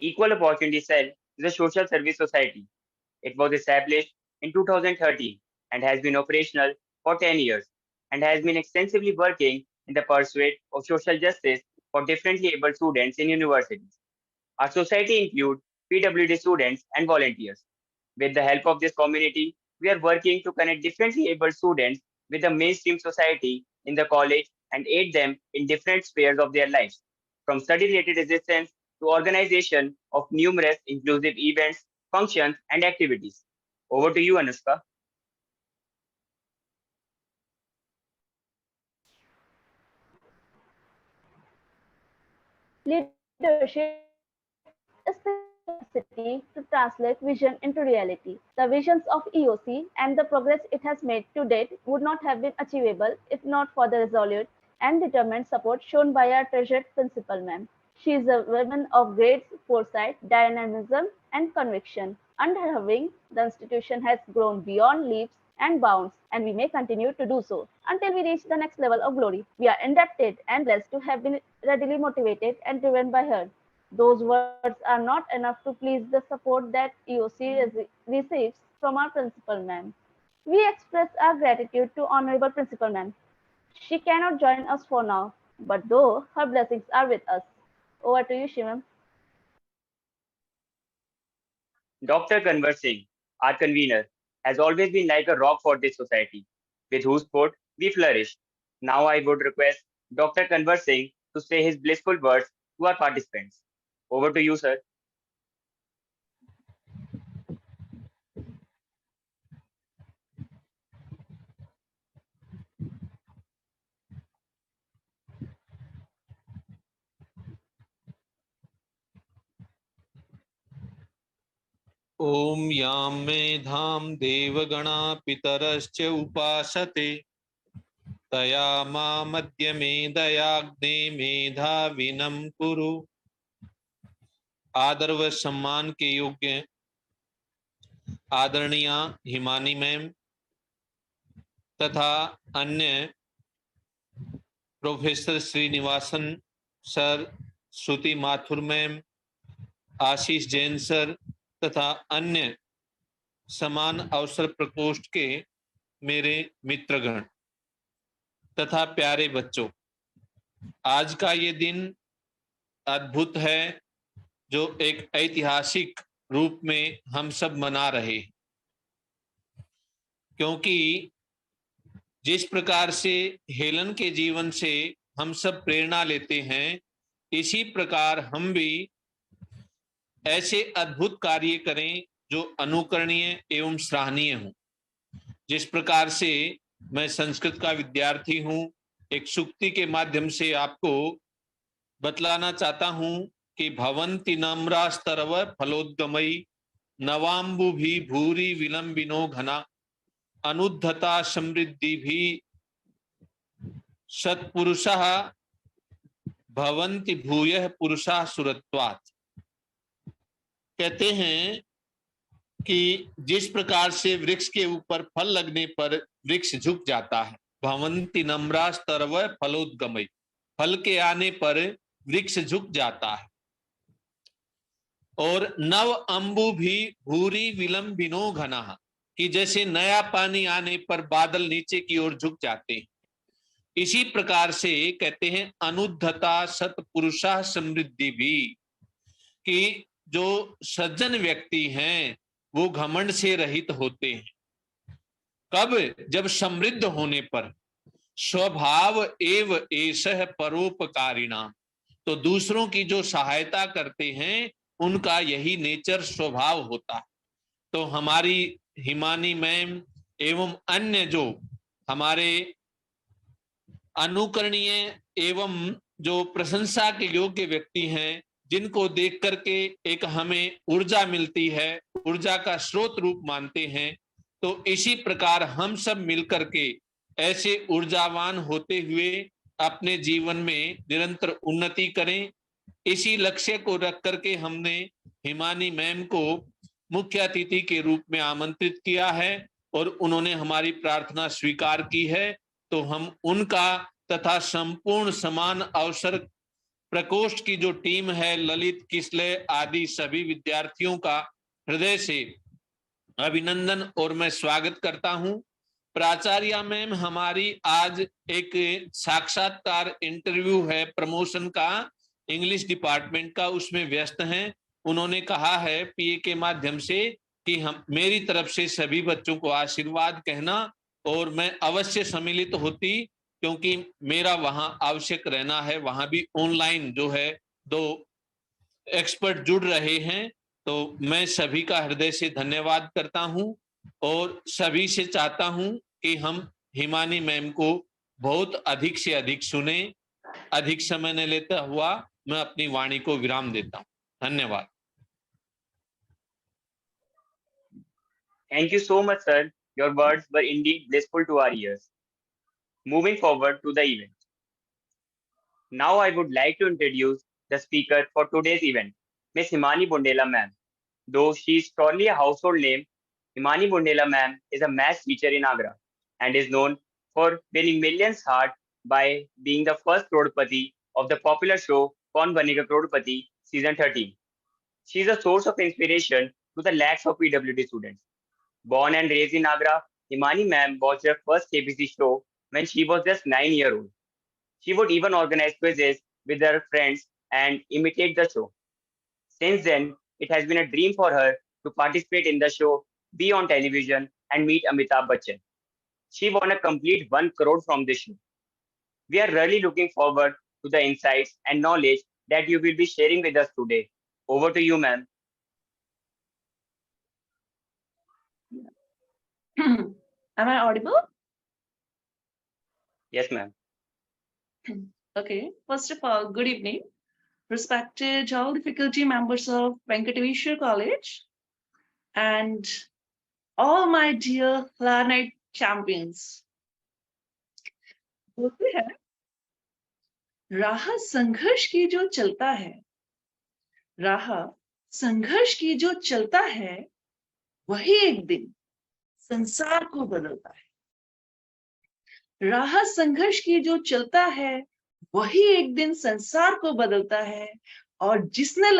Equal Opportunity Cell is a social service society. It was established in 2013 and has been operational for 10 years and has been extensively working in the pursuit of social justice for differently able students in universities. Our society includes PWD students and volunteers. With the help of this community, we are working to connect differently able students with the mainstream society in the college and aid them in different spheres of their lives, from study-related assistance to organization of numerous inclusive events, functions, and activities. Over to you, Anushka. Leadership is the capacity to translate vision into reality. The visions of EOC and the progress it has made to date would not have been achievable if not for the resolute and determined support shown by our treasured principal ma'am. She is a woman of great foresight, dynamism, and conviction. Under her wing, the institution has grown beyond leaps and bounds, and we may continue to do so until we reach the next level of glory. We are indebted and blessed to have been readily motivated and driven by her. Those words are not enough to please the support that EOC receives from our principal ma'am. We express our gratitude to Honorable Principal ma'am. She cannot join us for now, but though her blessings are with us. Over to you, Shivam. Dr. Kanwar Singh, our convener, has always been like a rock for this society, with whose support we flourish. Now I would request Dr. Kanwar Singh to say his blissful words to our participants. Over to you, sir. ॐ यां मेधां देवगणा पितरश्च उपासते तया मामद्य मेधयाग्ने मेधाविनं कुरु। आदर व सम्मान के योग्य आदरणीय हिमानी मैम तथा अन्य प्रोफेसर श्रीनिवासन सर, श्रुति माथुर मैम, आशीष जैन सर तथा अन्य समान अवसर प्रकोष्ठ के मेरे मित्रगण तथा प्यारे बच्चों, आज का ये दिन अद्भुत है जो एक ऐतिहासिक रूप में हम सब मना रहे, क्योंकि जिस प्रकार से हेलन के जीवन से हम सब प्रेरणा लेते हैं, इसी प्रकार हम भी ऐसे अद्भुत कार्य करें जो अनुकरणीय एवं सराहनीय हो। जिस प्रकार से मैं संस्कृत का विद्यार्थी हूं, एक सूक्ति के माध्यम से आपको बतलाना चाहता हूं कि भवन्ति नम्रास्तरव फलोद्गमयी नवाम्बु भी भूरी विलंबिनो घना अनुद्धता समृद्धि भी सत्पुरुषः भवन्ति भूयः पुरुषा सुरत्वात्। कहते हैं कि जिस प्रकार से वृक्ष के ऊपर फल लगने पर वृक्ष झुक जाता है, भवन्ति नम्रास्तरव फलोद्गमयी, फल के आने पर वृक्ष झुक जाता है। और नव अंबु भी भूरी विलंबिनो घना, कि जैसे नया पानी आने पर बादल नीचे की ओर झुक जाते हैं, इसी प्रकार से कहते हैं अनुद्धता सत्पुरुषा समृद्धि भी, कि जो सज्जन व्यक्ति हैं वो घमंड से रहित होते हैं। कब? जब समृद्ध होने पर। स्वभाव एव एषः परोपकारिणा, तो दूसरों की जो सहायता करते हैं उनका यही नेचर स्वभाव होता है। तो हमारी हिमानी मैम एवं अन्य जो हमारे अनुकरणीय एवं जो प्रशंसा के योग्य व्यक्ति हैं, जिनको देख करके एक हमें ऊर्जा मिलती है, ऊर्जा का स्रोत रूप मानते हैं, तो इसी प्रकार हम सब मिलकर के ऐसे ऊर्जावान होते हुए अपने जीवन में निरंतर उन्नति करें। इसी लक्ष्य को रख करके हमने हिमानी मैम को मुख्य अतिथि के रूप में आमंत्रित किया है और उन्होंने हमारी प्रार्थना स्वीकार की है। तो हम उनका तथा संपूर्ण समान अवसर प्रकोष्ठ की जो टीम है, ललित, किसले आदि सभी विद्यार्थियों का हृदय से अभिनंदन और मैं स्वागत करता हूं। प्राचार्य मैम हमारी आज एक साक्षात्कार इंटरव्यू है प्रमोशन का, इंग्लिश डिपार्टमेंट का, उसमें व्यस्त हैं। उन्होंने कहा है पीए के माध्यम से कि हम मेरी तरफ से सभी बच्चों को आशीर्वाद कहना, और मैं अवश्य सम्मिलित होती क्योंकि मेरा वहां आवश्यक रहना है। वहां भी ऑनलाइन जो है 2 एक्सपर्ट जुड़ रहे हैं, तो मैं सभी का हृदय से धन्यवाद करता हूं और सभी से चाहता हूं कि हम हिमानी मैम को बहुत अधिक से अधिक सुने। अधिक समय न लेता हुआ मैं अपनी वाणी को विराम देता हूं। धन्यवाद। Thank you so much, sir. Your words were indeed blissful to our ears. Moving forward to the event. Now I would like to introduce the speaker for today's event, Miss Himani Bundela ma'am. Though she is surely a household name, Himani Bundela ma'am is a maths teacher in Agra and is known for winning millions' heart by being the first Crorepati of the popular show Kaun Banega Crorepati season 13. She is a source of inspiration to the lakhs of PWD students. Born and raised in Agra, Himani ma'am watched her first KBC show when she was just 9 years old. She would even organize quizzes with her friends and imitate the show. Since then, it has been a dream for her to participate in the show, be on television, and meet Amitabh Bachchan. She won a complete 1 crore from this show. We are really looking forward to the insights and knowledge that you will be sharing with us today. Over to you, ma'am. Am I audible? Yes, ma'am. Okay. First of all, good evening. Respected all the faculty members of Venkateshwar College and all my dear Clarinet champions. बोलते हैं राह संघर्ष की जो चलता है, राह संघर्ष की जो चलता है, वही एक दिन संसार को बदलता है। राह संघर्ष की जो चलता है, वही एक दिन संसार को बदलता है। और जिसने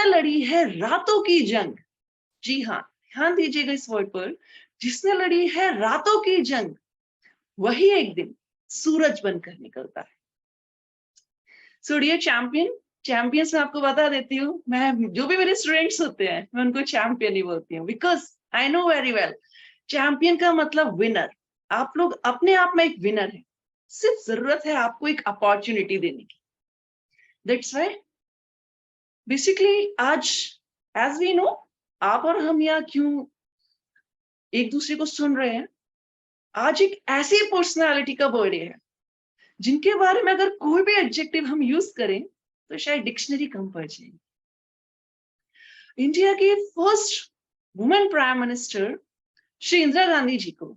लड़ी है रातों की जंग, जी हाँ, ध्यान दीजिएगा इस वर्ड पर, जिसने लड़ी है रातों की जंग, वही एक दिन सूरज बनकर निकलता है। सो डियर चैंपियंस मैं आपको बता देती हूँ, मैं जो भी मेरे स्टूडेंट्स होते हैं मैं उनको चैंपियन ही बोलती हूँ, because I know very well champion का मतलब विनर। आप लोग अपने आप में एक विनर है, सिर्फ जरूरत है आपको एक अपॉर्चुनिटी देने की। दैट्स व्हाई बेसिकली आज एज वी नो, आप और हम यहाँ क्यों एक दूसरे को सुन रहे हैं, आज एक ऐसी पर्सनालिटी का बर्थडे है जिनके बारे में अगर कोई भी एडजेक्टिव हम यूज करें तो शायद डिक्शनरी कम पड़ जाएगी। इंडिया के first women prime minister Shri Indira Gandhi ji को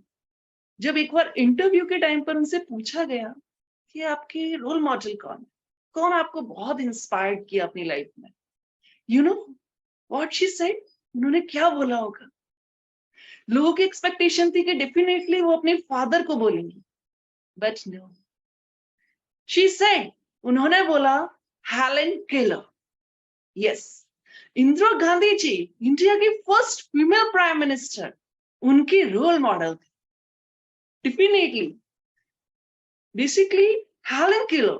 जब एक बार इंटरव्यू के टाइम पर उनसे पूछा गया कि आपके रोल मॉडल कौन आपको बहुत इंस्पायर्ड किया अपनी लाइफ में, you know what she said, उन्होंने क्या बोला होगा? लोगों की एक्सपेक्टेशन थी कि डेफिनेटली वो अपने फादर को बोलेंगी, बट नो, शी सेड, उन्होंने बोला Helen Keller. Yes, Indira Gandhi ji India की फर्स्ट फीमेल प्राइम मिनिस्टर, उनकी रोल मॉडल थी डेफिनेटली। बेसिकली हेलेन केलर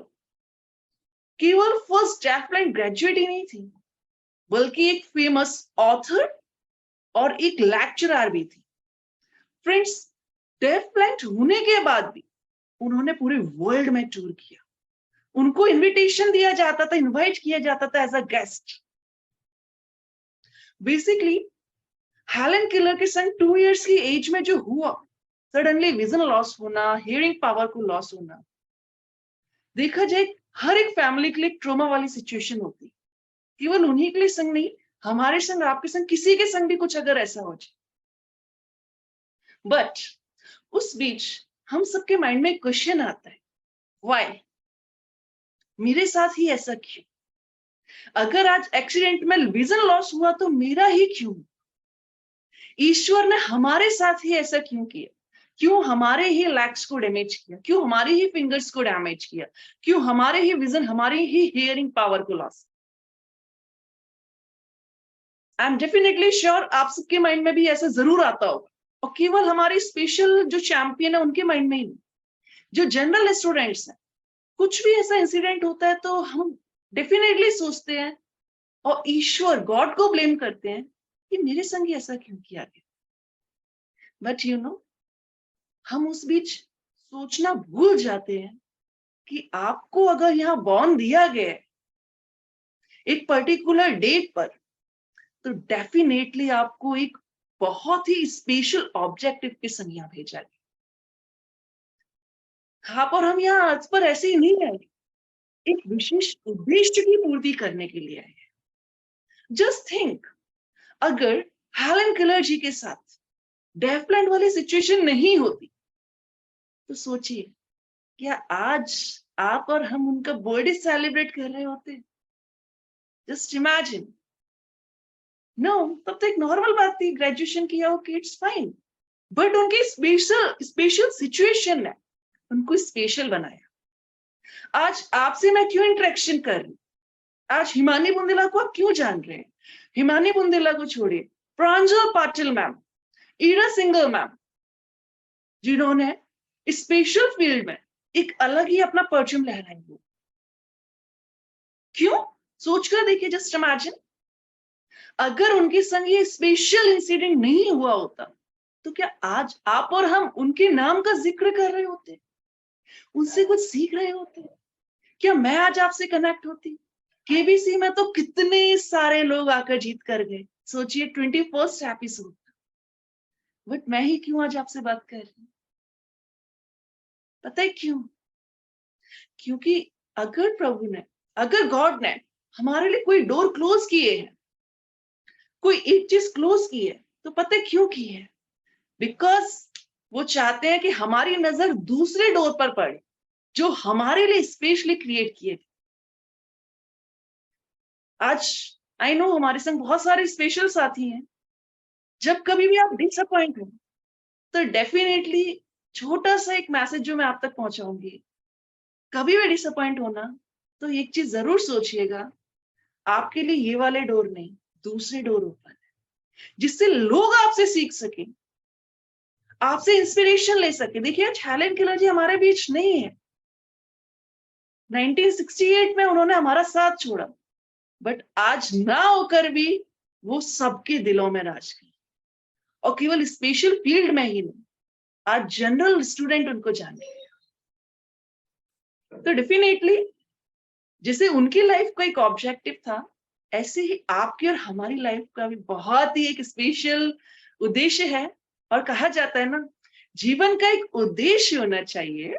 केवल फर्स्ट डेफलाइन ग्रेजुएट ही नहीं थी, बल्कि एक फेमस ऑथर और एक लेक्चरर भी थी। फ्रेंड्स, डेफलाइन होने के बाद भी उन्होंने पूरे वर्ल्ड में टूर किया, उनको इनविटेशन दिया जाता था, इनवाइट किया जाता था as a guest. Basically Helen Keller के सन 2 इयर्स की एज में जो हुआ, सडनली विजन लॉस होना, हियरिंग पावर को लॉस होना, देखा जाए हर एक फैमिली के लिए ट्रॉमा वाली सिचुएशन होती, केवल उन्हीं के लिए संग नहीं, हमारे संग, आपके संग, किसी के संग भी कुछ अगर ऐसा हो जाए। बट उस बीच हम सबके माइंड में क्वेश्चन आता है, व्हाई, मेरे साथ ही ऐसा क्यों? अगर आज एक्सीडेंट में विजन लॉस हुआ तो मेरा ही क्यों? ईश्वर ने हमारे साथ ही ऐसा क्यों किया? क्यों हमारे ही लेग्स को डैमेज किया, क्यों हमारे ही फिंगर्स को डैमेज किया, क्यों हमारे ही विजन, हमारी ही हियरिंग पावर को loss. I am definitely sure आप सबके माइंड में भी ऐसा जरूर आता होगा, और केवल हमारे स्पेशल जो चैंपियन है उनके माइंड में ही नहीं, जो जनरल स्टूडेंट्स हैं, कुछ भी ऐसा इंसिडेंट होता है तो हम डेफिनेटली सोचते हैं और ईश्वर गॉड को ब्लेम करते हैं कि मेरे संग ऐसा क्यों किया गया। बट यू नो, हम उस बीच सोचना भूल जाते हैं कि आपको अगर यहाँ बॉन्ड दिया गया है एक पर्टिकुलर डेट पर, तो डेफिनेटली आपको एक बहुत ही स्पेशल ऑब्जेक्टिव के संग यहाँ भेजा गया। हाँ, पर हम यहाँ अर्थ पर ऐसे ही नहीं आए, एक विशेष उद्देश्य की पूर्ति करने के लिए आए। जस्ट थिंक, अगर हेलन केलर जी के साथ डेफलैंड वाली सिचुएशन नहीं होती, तो सोचिए क्या आज आप और हम उनका बर्थडे सेलिब्रेट कर रहे होते? Just imagine. नो, तब तो एक नॉर्मल बात थी, ग्रेजुएशन किया हो कि इट्स फाइन, बट उनकी स्पेशल सिचुएशन ने उनको स्पेशल बनाया। आज आपसे मैं क्यों इंटरेक्शन कर रही, आज हिमानी बुंदेला को आप क्यों जान रहे हैं? हिमानी बुंदेला को छोड़िए, प्रांजल पाटिल मैम, ईरा सिंगल मैम, जिन्होंने स्पेशल फील्ड में एक अलग ही अपना परचम लहराई हो। क्यों? सोचकर देखिए, जस्ट इमेजिन, अगर उनके संग ये स्पेशल इंसिडेंट नहीं हुआ होता, तो क्या आज आप और हम उनके नाम का जिक्र कर रहे होते, उनसे कुछ सीख रहे होते? क्या मैं आज आपसे कनेक्ट होती? केबीसी में तो कितने सारे लोग आकर जीत कर गए, सोचिए 21st एपिसोड, बट मैं ही क्यों आज आपसे बात कर रही हूं? पता है क्यों? क्योंकि अगर प्रभु ने, अगर गॉड ने हमारे लिए कोई डोर क्लोज किए हैं, कोई एक चीज क्लोज की है, तो पता है क्यों की है? बिकॉज वो चाहते हैं कि हमारी नजर दूसरे डोर पर पड़े जो हमारे लिए स्पेशली क्रिएट किए। आज आई नो हमारे संग बहुत सारे स्पेशल साथी हैं। जब कभी भी आप डिसअपॉइंट हो, तो डेफिनेटली छोटा सा एक मैसेज जो मैं आप तक पहुंचाऊंगी, कभी भी डिसअपॉइंट होना तो एक चीज जरूर सोचिएगा, आपके लिए ये वाले डोर नहीं, दूसरे डोर ओपन है, जिससे लोग आपसे सीख सके, आपसे इंस्पिरेशन ले सके। देखिए, आज हेलन केलर जी हमारे बीच नहीं है, 1968 में उन्होंने हमारा साथ छोड़ा, बट आज ना होकर भी वो सबके दिलों में राज की, और केवल स्पेशल फील्ड में ही नहीं, आज जनरल स्टूडेंट उनको जाने। तो डेफिनेटली जैसे उनकी लाइफ का एक ऑब्जेक्टिव था, ऐसे ही आपकी और हमारी लाइफ का भी बहुत ही एक स्पेशल उद्देश्य है। और कहा जाता है ना, जीवन का एक उद्देश्य होना चाहिए।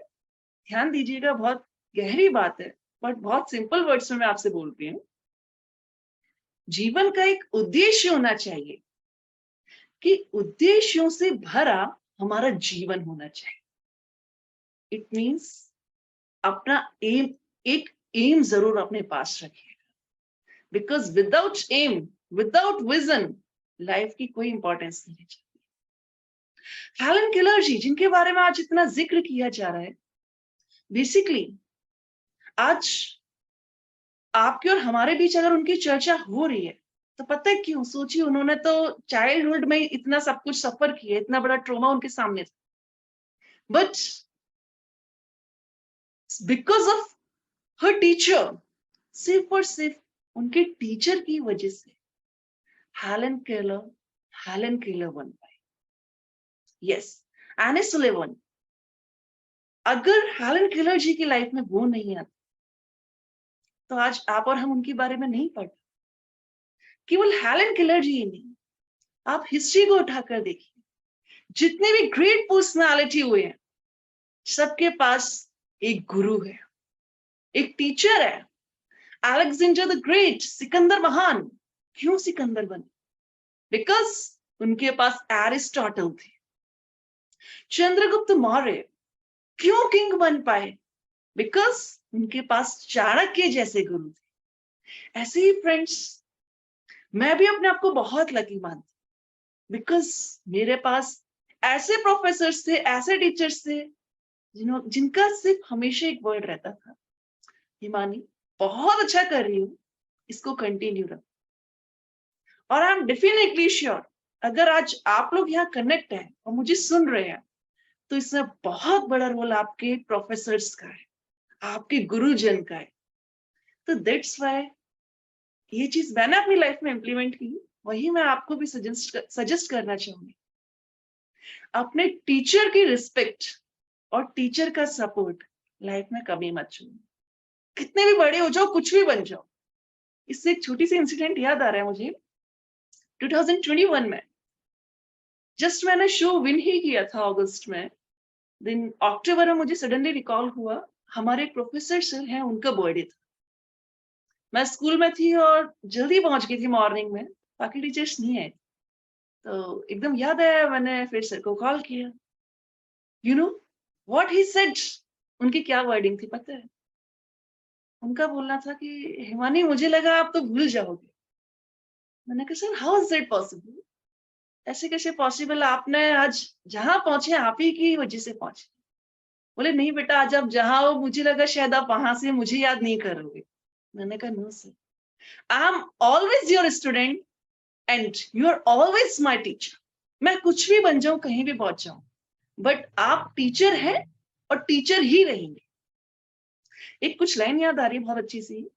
ध्यान दीजिएगा, बहुत गहरी बात है, बट बहुत सिंपल वर्ड्स में मैं आपसे बोल रही हूँ। जीवन का एक उद्देश्य होना चाहिए कि उद्देश्यों से भरा हमारा जीवन होना चाहिए। इट मीन्स अपना एम, एक एम जरूर अपने पास रखिएगा, because without aim, without vision, life की कोई इंपॉर्टेंस नहीं है। हेलन केलर जी, जिनके बारे में आज इतना जिक्र किया जा रहा है, बेसिकली आज आपके और हमारे बीच अगर उनकी चर्चा हो रही है, तो पता है क्यों? सोचिए, उन्होंने तो चाइल्डहुड में इतना सब कुछ सफर किया, इतना बड़ा ट्रॉमा उनके सामने था, but because of her teacher, सिर्फ और सिर्फ उनके टीचर की वजह से हेलन केलर बन पाई। Yes, Annie Sullivan. अगर हेलन केलर जी की लाइफ में वो नहीं आती, तो आज आप और हम उनके बारे में नहीं पढ़ते। केवल हेलन केलर जी ही नहीं, आप हिस्ट्री को उठाकर देखिए, जितने भी ग्रेट पर्सनालिटी हुए हैं, सबके पास एक गुरु है, एक टीचर है। अलेक्जेंडर द ग्रेट, सिकंदर महान, क्यों सिकंदर बने? बिकॉज उनके पास एरिस्टोटल थे। चंद्रगुप्त मौर्य क्यों किंग बन पाए? बिकॉज उनके पास चाणक्य जैसे गुरु थे। ऐसे ही फ्रेंड्स, मैं भी अपने आप को बहुत लकी मानती, बिकॉज मेरे पास ऐसे प्रोफेसर थे, ऐसे टीचर्स थे जिनका सिर्फ हमेशा एक वर्ड रहता था, हिमानी बहुत अच्छा कर रही हूँ, इसको कंटिन्यू रख। और आई एम डेफिनेटली श्योर अगर आज आप लोग यहाँ कनेक्ट हैं और मुझे सुन रहे हैं तो इसमें बहुत बड़ा रोल आपके प्रोफेसर्स का है, आपके गुरुजन का है। तो दैट्स व्हाई ये चीज मैंने अपनी लाइफ में इम्प्लीमेंट की, वही मैं आपको भी सजेस्ट करना चाहूंगी। अपने टीचर की रिस्पेक्ट और टीचर का सपोर्ट लाइफ में कभी मत छोड़ो, कितने भी बड़े हो जाओ, कुछ भी बन जाओ। इससे एक छोटी सी इंसिडेंट याद आ रहा है मुझे। 2021 में जस्ट मैंने शो विन ही किया था अगस्त में, दिन अक्टूबर में मुझे सडनली रिकॉल हुआ हमारे एक प्रोफेसर सर हैं, उनका बर्थडे था। मैं स्कूल में थी और जल्दी पहुंच गई थी मॉर्निंग में, बाकी टीचर्स नहीं आए। तो एकदम याद आया, मैंने फिर सर को कॉल किया। You know what he said, उनकी क्या वर्डिंग थी पता है? उनका बोलना था कि हिमानी मुझे लगा आप तो भूल जाओगे। मैंने कहा sir how is it possible, ऐसे कैसे पॉसिबल, आपने आज जहां पहुंचे आप ही की वजह से पहुंचे। बोले नहीं बेटा, आज आप जहां हो मुझे लगा शायद आप वहां से मुझे याद नहीं करोगे। मैंने कहा no sir, I am always your student and you are always my teacher. मैं कुछ भी बन जाऊं, कहीं भी पहुंच जाऊं, बट आप टीचर हैं और टीचर ही रहेंगे। एक कुछ लाइन याद आ रही है बहुत अच्छी सी,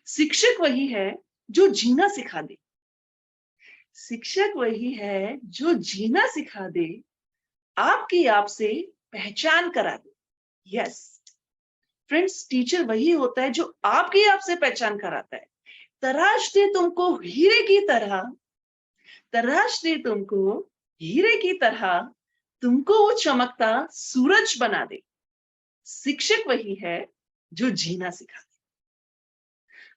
शिक्षक वही है जो जीना सिखा दे, शिक्षक वही है जो जीना सिखा दे, आपकी आपसे पहचान करा दे। यस फ्रेंड्स, टीचर वही होता है जो आपकी आपसे पहचान कराता है, तराश दे तुमको हीरे की तरह, तराश दे तुमको हीरे की तरह, तुमको वो चमकता सूरज बना दे। शिक्षक वही है जो जीना सिखा दे।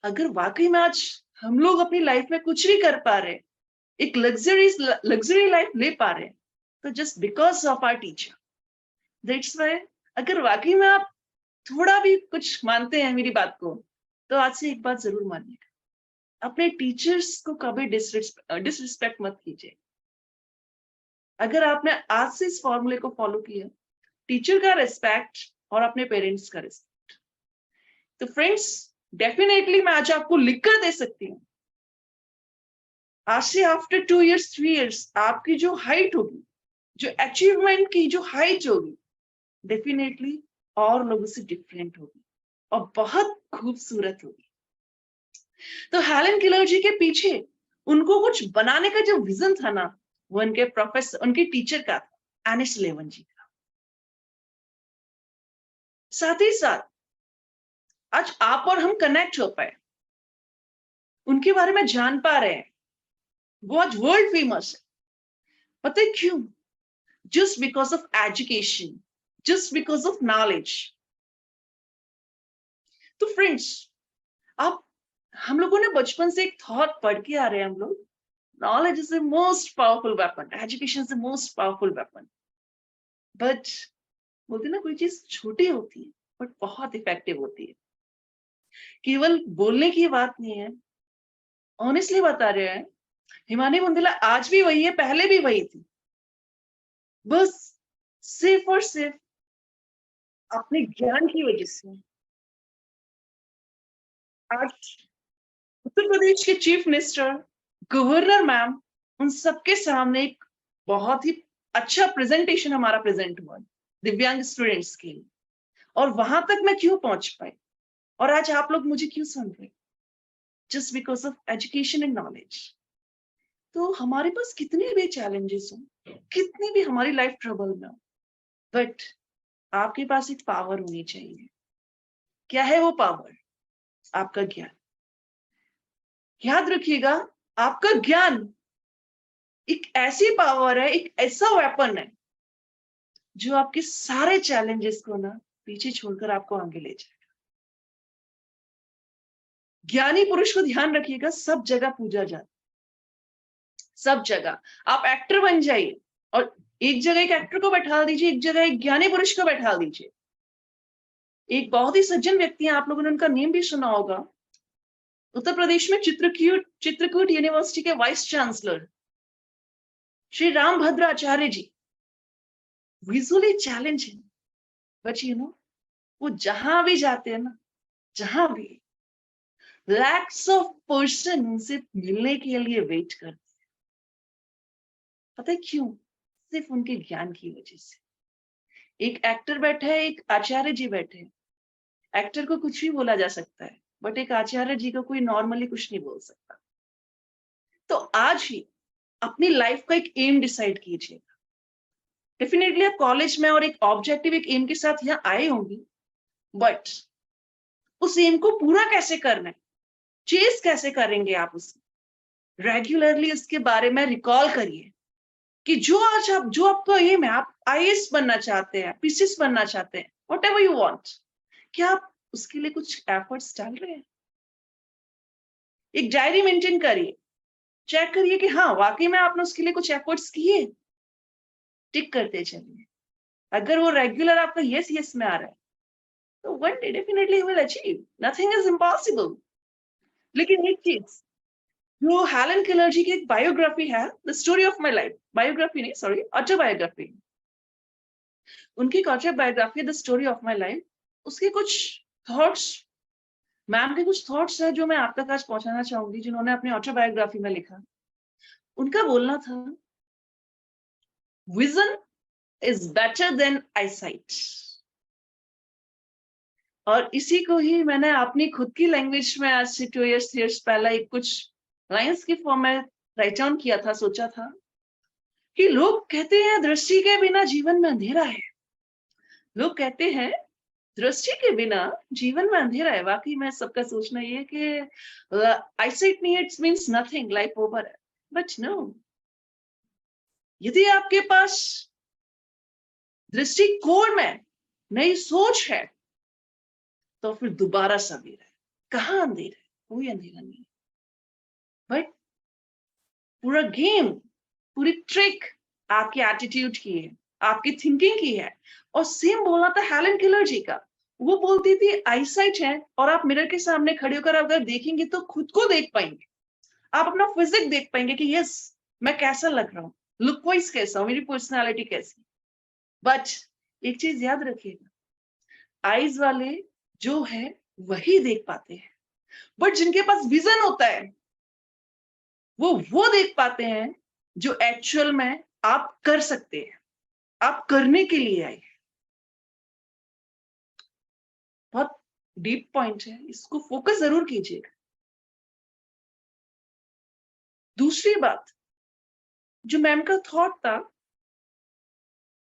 अगर वाकई में आज हम लोग अपनी लाइफ में कुछ भी कर पा रहे, एक लग्जरी लाइफ ले पा रहे, तो just because of our teacher. That's why अगर वाकई में आप थोड़ा भी कुछ मानते हैं मेरी बात को, तो आज से एक बात जरूर मानिएगा, अपने टीचर्स को कभी डिसरिस्पेक्ट मत कीजिए। अगर आपने आज से इस फॉर्मूले को फॉलो किया, टीचर का रिस्पेक्ट और अपने पेरेंट्स का रिस्पेक्ट, तो फ्रेंड्स डेफिनेटली मैं आज आपको लिखकर दे सकती हूँ, आज से आफ्टर 2 years 3 years आपकी जो हाइट होगी, जो अचीवमेंट की जो हाइट होगी, डेफिनेटली और लोगों से डिफरेंट होगी और बहुत खूबसूरत होगी। तो हेलेन केलर जी के पीछे उनको कुछ बनाने का जो विजन था ना, वो उनके प्रोफेसर, उनके टीचर का था, एनिस लेवन जी का। साथ ही साथ आज आप और हम कनेक्ट हो पाए, उनके बारे में जान पा रहे हैं, वो आज वर्ल्ड फेमस है। पता है क्यों? Just because of education, just because of knowledge. तो फ्रेंड्स, आप हम लोगों ने बचपन से एक थॉट पढ़ के आ रहे हैं हम लोग, knowledge is the most powerful weapon, education is the most powerful weapon. But बोलते ना, कोई चीज छोटी होती है बट बहुत इफेक्टिव होती है। केवल बोलने की बात नहीं है, ऑनेस्टली बता रहे हैं, हिमानी बुंदेला आज भी वही है, पहले भी वही थी, बस सिर्फ और सिर्फ अपने ज्ञान की वजह से आज उत्तर प्रदेश के चीफ मिनिस्टर, गवर्नर मैम, उन सबके सामने एक बहुत ही अच्छा प्रेजेंटेशन हमारा प्रेजेंट हुआ दिव्यांग स्टूडेंट्स के लिए। और वहां तक मैं क्यों पहुंच पाई और आज आप लोग मुझे क्यों सुन रहे? Just because of education and knowledge. तो हमारे पास कितने भी चैलेंजेस हो, कितनी भी हमारी लाइफ ट्रबल में हो, बट आपके पास एक पावर होनी चाहिए। क्या है वो पावर? आपका ज्ञान। याद रखिएगा, आपका ज्ञान एक ऐसी पावर है, एक ऐसा वेपन है जो आपके सारे चैलेंजेस को ना पीछे छोड़कर आपको आगे ले जाएगा। ज्ञानी पुरुष को ध्यान रखिएगा, सब जगह पूजा जाता, सब जगह। आप एक्टर बन जाइए और एक जगह एक एक्टर को बैठा दीजिए, एक जगह एक ज्ञानी पुरुष को बैठा दीजिए। एक बहुत ही सज्जन व्यक्ति हैं, आप लोगों ने उनका नेम भी सुना होगा, उत्तर प्रदेश में चित्रकूट यूनिवर्सिटी के vice chancellor Shri Rambhadra Acharya ji. Visually challenging, but you know वो जहां भी जाते हैं ना, जहां भी लैक्स ऑफ पर्सन उनसे मिलने के लिए वेट करते हैं। पता है क्यों? सिर्फ उनके ज्ञान की वजह से। एक एक्टर बैठा है, एक आचार्य जी बैठे हैं। एक्टर को कुछ भी बोला जा सकता है, बट एक आचार्य जी को कोई नॉर्मली कुछ नहीं बोल सकता। तो आज ही अपनी लाइफ का एक एम डिसाइड कीजिएगा। डेफिनेटली आप कॉलेज में और एक ऑब्जेक्टिव, एक एम के साथ यहाँ आए होंगे, बट उस एम को पूरा कैसे करना है, चेस कैसे करेंगे आप उसे, रेगुलरली उसके बारे में रिकॉल करिए कि जो आज आप, जो आपका एम है, आप आईएएस बनना चाहते हैं, पीसीएस बनना चाहते हैं, वट एवर यू वॉन्ट, क्या आप उसके लिए कुछ एफर्ट्स डाल रहे हैं? एक डायरी मेंटेन करिए, चेक करिए कि हाँ वाकई में आपने उसके लिए कुछ एफर्ट्स किए, टिक करते चलिए। अगर वो रेगुलर आपका यस यस में आ रहा है, तो one day definitely will achieve, nothing is impossible. लेकिन एक चीज, जो हेलन केलर जी की एक बायोग्राफी है, the story of my life, biography नहीं सॉरी, ऑटोबायोग्राफी, उनकी एक autobiography the story of my life, उसके कुछ थॉट्स, मैम के कुछ थॉट्स है जो मैं आप तक आज पहुंचाना चाहूंगी, जिन्होंने अपनी ऑटोबायोग्राफी में लिखा। उनका बोलना था, vision is better than eyesight. और इसी को ही मैंने अपनी खुद की लैंग्वेज में आज से 2 years पहले एक कुछ लाइंस की फॉर्म में राइट डाउन किया था, सोचा था कि लोग कहते हैं दृष्टि के बिना जीवन में अंधेरा है। लोग कहते हैं दृष्टि के बिना जीवन में अंधेरा है। वाकई में सबका सोचना ये है कि आईसाइट नहीं है, it means nothing, life over है। बट नो, यदि आपके पास दृष्टिकोण में नई सोच है, तो फिर दोबारा सवेर है। कहाँ अंधेरा है? कोई अंधेरा नहीं है। बट पूरा गेम, पूरी ट्रिक आपके एटीट्यूड की है, आपकी थिंकिंग की है। और सेम बोलना था हेलन केलर जी का। वो बोलती थी आईसाइट है, और आप मिरर के सामने खड़े होकर अगर देखेंगे तो खुद को देख पाएंगे, आप अपना फिजिक देख पाएंगे कि यस मैं कैसा लग रहा हूँ, लुक वाइज कैसा हूँ, मेरी पर्सनालिटी कैसी। बट एक चीज याद रखिएगा, आईज वाले जो है वही देख पाते हैं, बट जिनके पास विजन होता है वो देख पाते हैं जो एक्चुअल में आप कर सकते हैं, आप करने के लिए आए। बहुत डीप पॉइंट है, इसको फोकस जरूर कीजिएगा। दूसरी बात, जो मैम का थॉट था,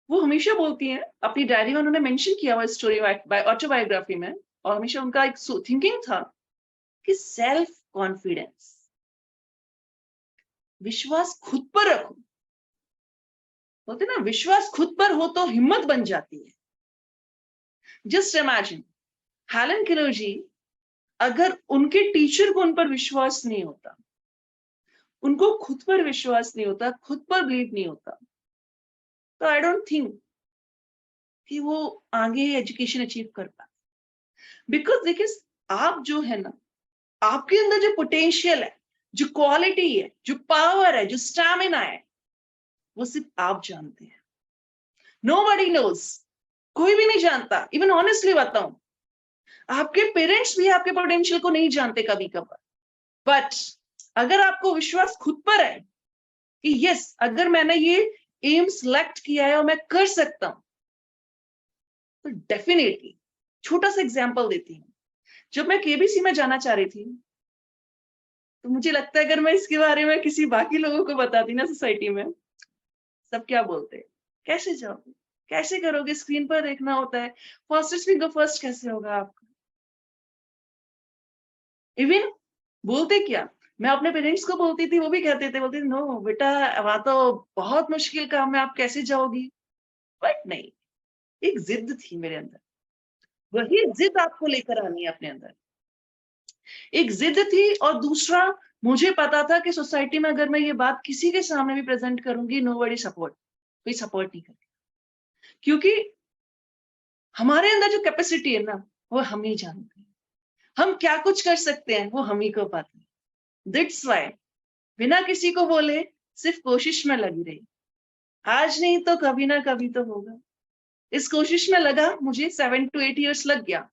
वो हमेशा बोलती हैं अपनी डायरी में, उन्होंने मेंशन किया हुआ स्टोरी ऑटोबायोग्राफी में, और हमेशा उनका एक थिंकिंग था कि सेल्फ कॉन्फिडेंस, विश्वास खुद पर रखो। बोलते ना, विश्वास खुद पर हो तो हिम्मत बन जाती है। जस्ट इमेजिन, हेलन केलर जी, अगर उनके टीचर को उन पर विश्वास नहीं होता, उनको खुद पर विश्वास नहीं होता, खुद पर बिलीव नहीं होता, तो आई डोंट थिंक कि वो आगे एजुकेशन अचीव कर पाते। बिकॉज देखिए, आप जो है ना, आपके अंदर जो पोटेंशियल है, जो क्वालिटी है, जो पावर है, जो स्टैमिना है, वो सिर्फ आप जानते हैं। नोबडी नोज, कोई भी नहीं जानता। इवन ऑनेस्टली बताऊं, आपके पेरेंट्स भी आपके पोटेंशियल को नहीं जानते कभी कभार। बट अगर आपको विश्वास खुद पर है कि यस, अगर मैंने ये एम सिलेक्ट किया है और मैं कर सकता हूं, तो डेफिनेटली, छोटा सा एग्जांपल देती हूँ। जब मैं केबीसी में जाना चाह रही थी, तो मुझे लगता है अगर मैं इसके बारे में किसी बाकी लोगों को बताती ना सोसाइटी में, सब क्या बोलते हैं, कैसे जाओगे, कैसे करोगे, स्क्रीन पर देखना होता है, फर्स्ट विंग फर्स्ट कैसे होगा आपका। इवन बोलते क्या, मैं अपने पेरेंट्स को बोलती थी, वो भी कहते थे, बोलते थे नो बेटा, वहां तो बहुत मुश्किल काम है, आप कैसे जाओगी। बट नहीं, एक जिद थी मेरे अंदर, वही जिद आपको लेकर आनी है अपने अंदर। एक जिद थी, और दूसरा, मुझे पता था कि सोसाइटी में अगर मैं ये बात किसी के सामने भी प्रेजेंट करूंगी, नोबडी सपोर्ट, कोई सपोर्ट नहीं करेगा, क्योंकि हमारे अंदर जो कैपेसिटी है ना, वो हम ही जानते हैं। हम क्या कुछ कर सकते हैं वो हम ही को पता है। दैट्स व्हाई बिना किसी को बोले सिर्फ कोशिश में लगी रही, आज नहीं तो कभी ना कभी तो होगा। इस कोशिश में लगा मुझे 7 to 8 years लग गया।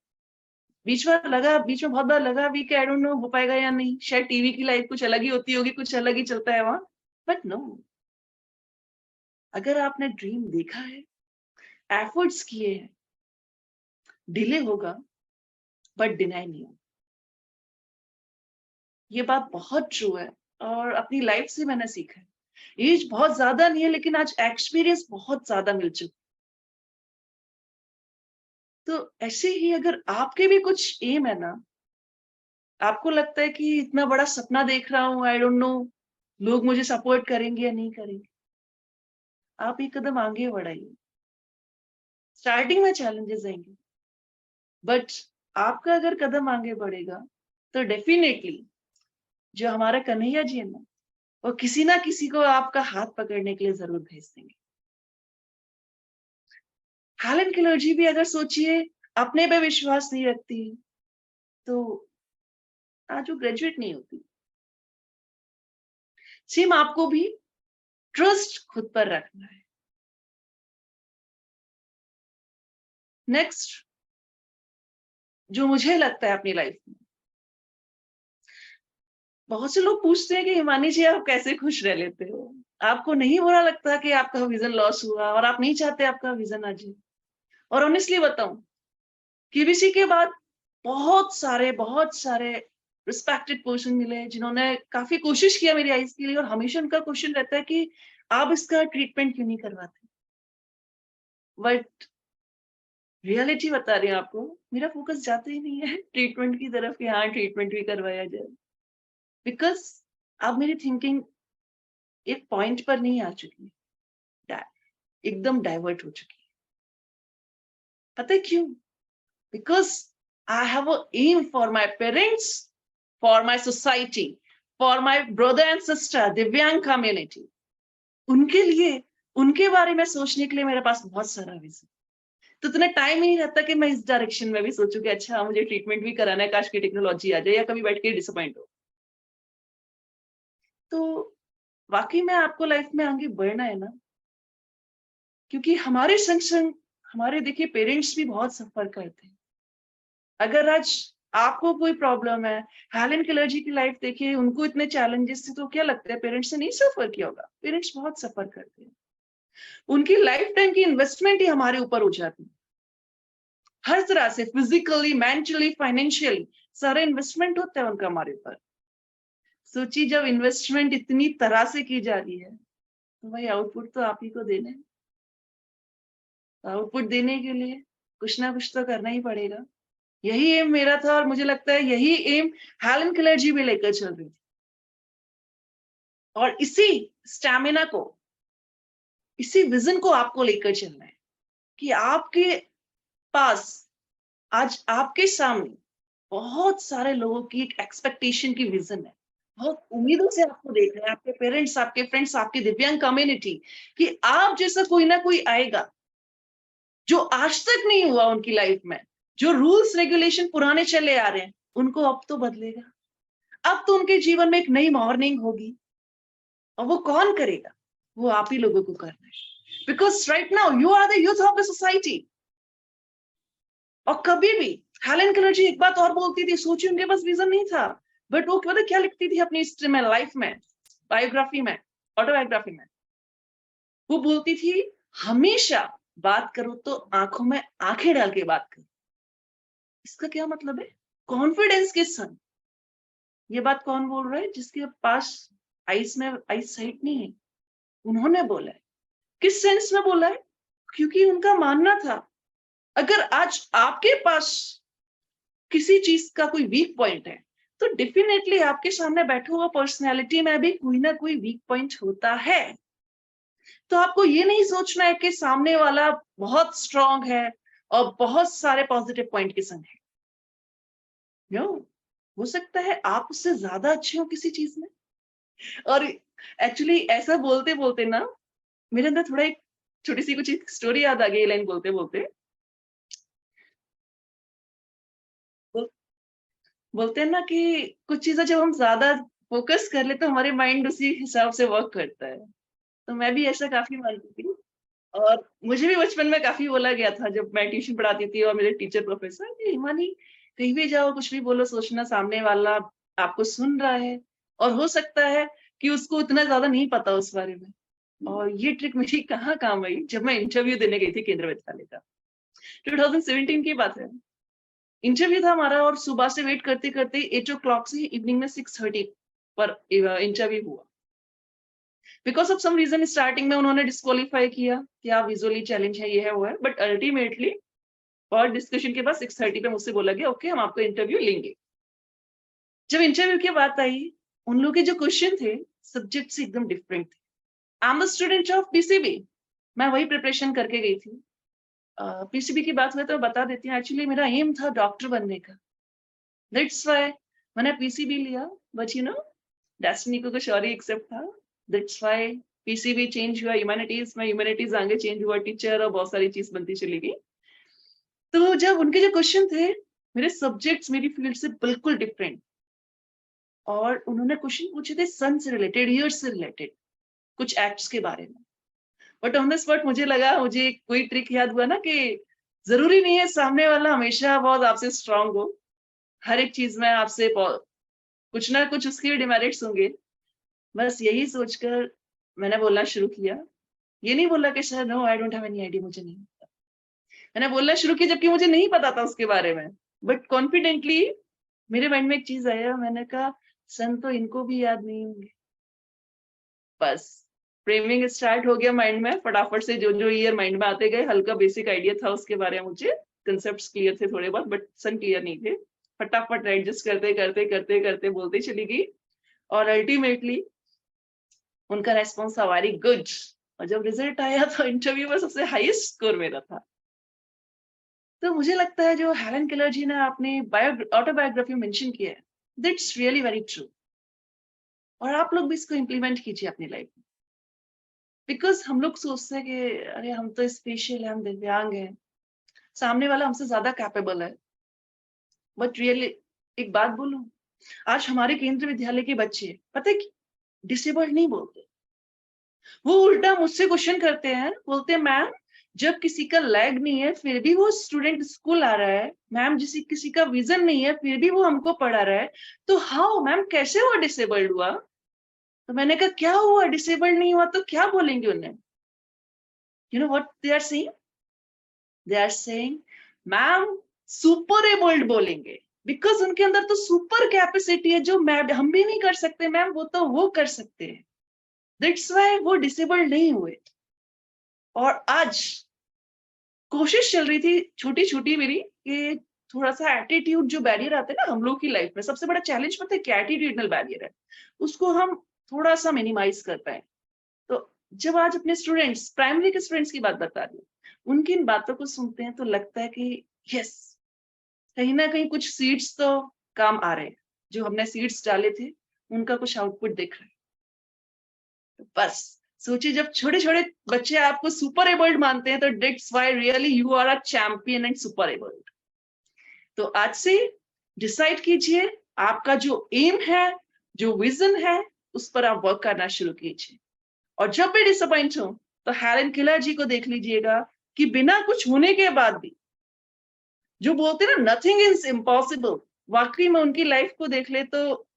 बीच में बहुत बार लगा भी कि आई डोंट नो हो पाएगा या नहीं, शायद टीवी की लाइफ कुछ अलग ही होती होगी, कुछ अलग ही चलता है वहां। बट नो, अगर आपने ड्रीम देखा है, एफर्ट्स किए हैं, डिले होगा बट डिनाई नहीं होगा। ये बात बहुत ट्रू है और अपनी लाइफ से मैंने सीखा है। एज बहुत ज्यादा नहीं है लेकिन आज एक्सपीरियंस बहुत ज्यादा मिल चुका। तो ऐसे ही अगर आपके भी कुछ एम है ना, आपको लगता है कि इतना बड़ा सपना देख रहा हूं, आई डोंट नो लोग मुझे सपोर्ट करेंगे या नहीं करेंगे, आप एक कदम आगे बढ़ाइए। स्टार्टिंग में चैलेंजेस आएंगे बट आपका अगर कदम आगे बढ़ेगा तो डेफिनेटली जो हमारा कन्हैया जी है ना, वो किसी ना किसी को आपका हाथ पकड़ने के लिए जरूर भेज देंगे। हेलेन केलर जी भी अगर सोचिए अपने पे विश्वास नहीं रखती तो आज वो ग्रेजुएट नहीं होती। सेम आपको भी ट्रस्ट खुद पर रखना है। नेक्स्ट जो मुझे लगता है अपनी लाइफ में, बहुत से लोग पूछते हैं कि हिमानी जी आप कैसे खुश रह लेते हो, आपको नहीं बुरा लगता कि आपका विजन लॉस हुआ और आप नहीं चाहते आपका विजन आ जाए। और ऑनेस्टली बताऊं, केबीसी के बाद बहुत सारे रिस्पेक्टेड पर्सन मिले जिन्होंने काफी कोशिश किया मेरी आईज के लिए, और हमेशा उनका क्वेश्चन रहता है कि आप इसका ट्रीटमेंट क्यों नहीं करवाते। बट रियलिटी बता रही हूँ आपको, मेरा फोकस जाता ही नहीं है ट्रीटमेंट की तरफ कि हाँ ट्रीटमेंट भी करवाया जाए, बिकॉज अब मेरी थिंकिंग एक पॉइंट पर नहीं आ चुकी है, एकदम डाइवर्ट हो चुकी है। पता है क्यों? Because I have a aim for my parents, for my society, for my brother and sister दिव्यांग कम्युनिटी। उनके लिए, उनके बारे में सोचने के लिए मेरे पास बहुत सारा विजन, तो इतना टाइम ही नहीं रहता कि मैं इस डायरेक्शन में भी सोचूं कि अच्छा मुझे ट्रीटमेंट भी कराना है, काश की टेक्नोलॉजी आ जाए या कभी बैठ के डिसअपॉइंट हो। तो वाकई में आपको लाइफ में आगे बढ़ना है ना, क्योंकि हमारे संग संग हमारे देखिए पेरेंट्स भी बहुत सफर करते हैं। अगर आज आपको कोई प्रॉब्लम है, हेलेन केलर जी की लाइफ देखिए, उनको इतने चैलेंजेस थे, तो क्या लगता है पेरेंट्स ने नहीं सफर किया होगा? पेरेंट्स बहुत सफर करते हैं, उनकी लाइफ टाइम की इन्वेस्टमेंट ही हमारे ऊपर हो जाती है, हर तरह से फिजिकली, मेंटली, फाइनेंशियली सारे इन्वेस्टमेंट होता है उनका हमारे ऊपर। सोचिए जब इन्वेस्टमेंट इतनी तरह से की जा रही है तो भाई आउटपुट तो आप ही को देना है। आउटपुट देने के लिए कुछ ना कुछ तो करना ही पड़ेगा। यही एम मेरा था और मुझे लगता है यही एम हेलेन केलर जी भी लेकर चल रही थी। और इसी स्टैमिना को, इसी विजन को आपको लेकर चलना है कि आपके पास आज आपके सामने बहुत सारे लोगों की एक एक्सपेक्टेशन की विजन है, बहुत उम्मीदों से आपको देख रहे हैं, आपके पेरेंट्स, आपके फ्रेंड्स, आपकी दिव्यांग कम्युनिटी, कि आप जैसा कोई ना कोई आएगा जो आज तक नहीं हुआ उनकी लाइफ में। जो रूल्स रेगुलेशन पुराने चले आ रहे हैं उनको अब तो बदलेगा, अब तो उनके जीवन में एक नई मॉर्निंग होगी। और वो कौन करेगा? वो आप ही लोगों को करना है, because right now you are the youth of the society. और कभी भी हेलेन केलर जी एक बात और बोलती थी, सोचिए उनके पास विजन नहीं था, बट वो पता क्या लिखती थी अपनी हिस्ट्री में, लाइफ में, बायोग्राफी में, ऑटोबायोग्राफी में? वो बोलती थी हमेशा बात करो तो आंखों में आंखें डाल के बात करो। इसका क्या मतलब है? कॉन्फिडेंस के संग। ये बात कौन बोल रहा है? जिसके पास आइस में आइस साइट नहीं है, उन्होंने बोला है। किस सेंस में बोला है? क्योंकि उनका मानना था अगर आज आपके पास किसी चीज का कोई वीक पॉइंट है तो डेफिनेटली आपके सामने बैठा हुआ पर्सनैलिटी में भी कोई ना कोई वीक पॉइंट होता है। तो आपको ये नहीं सोचना है कि सामने वाला बहुत स्ट्रांग है और बहुत सारे पॉजिटिव पॉइंट के संग है। नो, हो सकता है आप उससे ज्यादा अच्छे हो किसी चीज में। और एक्चुअली ऐसा बोलते बोलते ना मेरे अंदर थोड़ा एक छोटी सी कुछ एक स्टोरी याद आ गई लाइन बोलते बोलते। बोलते हैं ना कि कुछ चीजें जब हम ज्यादा फोकस कर ले तो हमारे माइंड उसी हिसाब से वर्क करता है। तो मैं भी ऐसा काफी मानती थी, और मुझे भी बचपन में काफी बोला गया था जब मैं ट्यूशन पढ़ाती थी और मेरे टीचर प्रोफेसर, कि हिमानी कहीं भी जाओ कुछ भी बोलो, सोचना सामने वाला आपको सुन रहा है और हो सकता है कि उसको इतना ज्यादा नहीं पता उस बारे में। और ये ट्रिक मेरी कहाँ काम आई जब मैं इंटरव्यू देने गई थी केंद्रीय विद्यालय का। 2017 की बात है। इंटरव्यू था हमारा और सुबह से वेट करते करते 8 o'clock से इवनिंग में 6:30 पर इंटरव्यू हुआ। Because of some reason starting में उन्होंने डिस्क्वालीफाई किया कि आप विजुअली चैलेंज है, ये है वो है, बट अल्टीमेटली और डिस्कशन के बाद 6:30 पे मुझसे बोला गया ओके हम आपका इंटरव्यू लेंगे। जब इंटरव्यू की बात आई, उन लोग के जो क्वेश्चन थे सब्जेक्ट से एकदम डिफरेंट थे। I am a student of PCB, मैं वही प्रिपरेशन करके गई थी। पीसीबी की बात हुई तो बता देती हूँ, एक्चुअली मेरा एम था डॉक्टर बनने का, दैट्स व्हाई मैंने पीसीबी लिया, बट यू नो डेस्टिनी को कुछ और ही एक्सेप्ट था, दैट्स व्हाई पीसीबी चेंज हुआ ह्यूमैनिटीज में, ह्यूमैनिटीज आगे चेंज हुआ टीचर, और बहुत सारी चीज बनती चली गई। तो जब उनके जो क्वेश्चन थे, मेरे सब्जेक्ट्स मेरी फील्ड से बिल्कुल डिफरेंट, और उन्होंने क्वेश्चन पूछे थे सन से रिलेटेड, ईयर से रिलेटेड, कुछ एक्ट्स के बारे में। बट ऑन द स्पॉट मुझे लगा, मुझे कोई ट्रिक याद हुआ ना कि जरूरी नहीं है सामने वाला हमेशा बहुत आपसे स्ट्रांग हो, हर एक चीज में आपसे कुछ ना कुछ उसके डिमेरिट्स होंगे। बस यही सोचकर मैंने बोलना शुरू किया। ये नहीं बोला कि sir no I don't have any idea, मुझे नहीं पता। मैंने बोलना शुरू किया जबकि मुझे नहीं पता था उसके बारे में, बट कॉन्फिडेंटली मेरे माइंड में एक चीज आया, मैंने कहा सन तो इनको भी याद नहीं होंगे। बस फ्रेमिंग स्टार्ट हो गया माइंड में, फटाफट से जो जो ईयर माइंड में आते गए, हल्का बेसिक आइडिया था उसके बारे में, मुझे कंसेप्ट्स क्लियर थे थोड़े बहुत, बट सन क्लियर नहीं थे। फटाफट एडजस्ट करते करते करते करते बोलते चली गई, और अल्टीमेटली उनका रेस्पॉन्स था वेरी गुड। और जब रिजल्ट आया तो इंटरव्यू में सबसे हाईएस्ट स्कोर मेरा था। तो मुझे लगता है जो हेलन केलर जी ने अपने ऑटोबायोग्राफी मेंशन किया है, दैट्स रियली वेरी ट्रू, और आप लोग भी इसको इम्प्लीमेंट कीजिए अपनी लाइफ में। बिकॉज हम लोग सोचते हैं कि अरे हम तो स्पेशल है, हम दिव्यांग हैं, सामने वाला हमसे ज्यादा कैपेबल है, बट रियली एक बात बोलूं, आज हमारे केंद्रीय विद्यालय के बच्चे पता है डिसेबल्ड नहीं बोलते, वो उल्टा मुझसे क्वेश्चन करते हैं, बोलते हैं मैम जब किसी का लेग नहीं है फिर भी वो स्टूडेंट स्कूल आ रहा है, मैम किसी का विजन नहीं है फिर भी वो हमको पढ़ा रहा है, तो हाउ मैम कैसे वो डिसेबल्ड हुआ? तो मैंने कहा क्या हुआ, डिसेबल्ड नहीं हुआ तो क्या बोलेंगे उन्हें? You know what they are saying? They are saying ma'am super abled बोलेंगे, बिकॉज उनके अंदर तो सुपर कैपेसिटी है जो मैम हम भी नहीं कर सकते, मैम वो तो वो कर सकते हैं, दैट्स व्हाई वो डिसेबल्ड नहीं हुए। और आज कोशिश चल रही थी छोटी छोटी मेरी कि थोड़ा सा एटीट्यूड जो बैरियर आता है ना हम लोग की लाइफ में, सबसे बड़ा चैलेंज पता है क्या एटीट्यूडनल बैरियर है, उसको हम थोड़ा सा मिनिमाइज कर पाए। तो जब आज अपने स्टूडेंट्स, प्राइमरी के स्टूडेंट्स की बात बता रही हूँ, उनकी इन बातों को सुनते हैं तो लगता है कि यस कहीं ना कहीं कुछ सीड्स तो काम आ रहे हैं, जो हमने सीड्स डाले थे उनका कुछ आउटपुट दिख रहा है। तो बस सोचिए जब छोटे छोटे बच्चे आपको सुपर एबल्ड मानते हैं तो that's why really you are a champion and super abled. तो आज से डिसाइड कीजिए आपका जो एम है, जो विजन है, उस पर आप वर्क करना शुरू कीजिए। और जब भी डिसअपॉइंट हो तो हेलन केलर जी को देख लीजिएगा कि बिना कुछ होने के बाद भी जो बोलते हैं ना नथिंग इज इम्पॉसिबल, वाकई में उनकी लाइफ को देख ले तो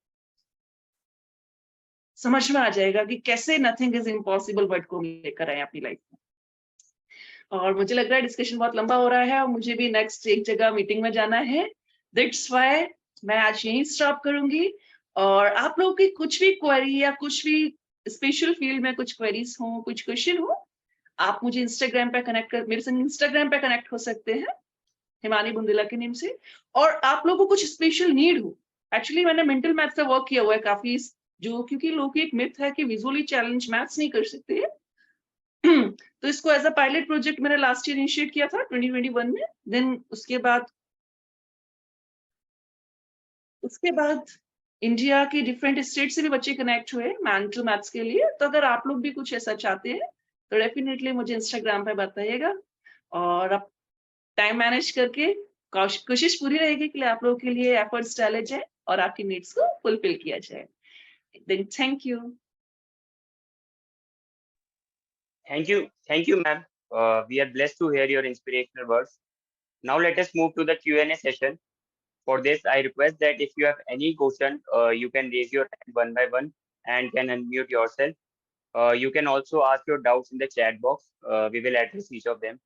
समझ में आ जाएगा कि कैसे नथिंग इज इम्पॉसिबल वर्ड को लेकर आए अपनी लाइफ में। और मुझे लग रहा है डिस्कशन बहुत लंबा हो रहा है और मुझे भी नेक्स्ट एक जगह मीटिंग में जाना है, दैट्स व्हाई मैं आज यहीं स्टॉप करूंगी। और आप लोगों की कुछ भी क्वेरी या कुछ भी स्पेशल फील्ड में कुछ क्वेरीज हो, कुछ क्वेश्चन हो, आप मुझे इंस्टाग्राम पे कनेक्ट कर, मेरे संग इंस्टाग्राम पे कनेक्ट हो सकते हैं हिमानी बुंदेला के नेम से। और आप लोगों को कुछ स्पेशल नीड हो, एक्चुअली मैंने मेंटल मैथ का वर्क किया हुआ है काफी, जो क्योंकि लोगों की एक मिथ है कि विजुअली चैलेंज मैथ्स नहीं कर सकते तो इसको एज अ पायलट प्रोजेक्ट मैंने लास्ट ईयर इनिशिएट किया था 2021 में। देन उसके बाद इंडिया के डिफरेंट स्टेट से भी बच्चे कनेक्ट हुए मेंटल मैथ्स के लिए। तो अगर आप लोग भी कुछ ऐसा चाहते हैं तो डेफिनेटली मुझे इंस्टाग्राम पे बताइएगा, और अब टाइम मैनेज करके कोशिश पूरी रहेगी कि आप लोगों के लिए एफर्ट्स डाले जाए और आपकी नीड्स को फुलफिल किया जाए। Then thank you. Thank you, ma'am. We are blessed to hear your inspirational words. Now let us move to the Q&A session. For this, I request that if you have any question, you can raise your hand one by one and can unmute yourself. You can also ask your doubts in the chat box. We will address each of them.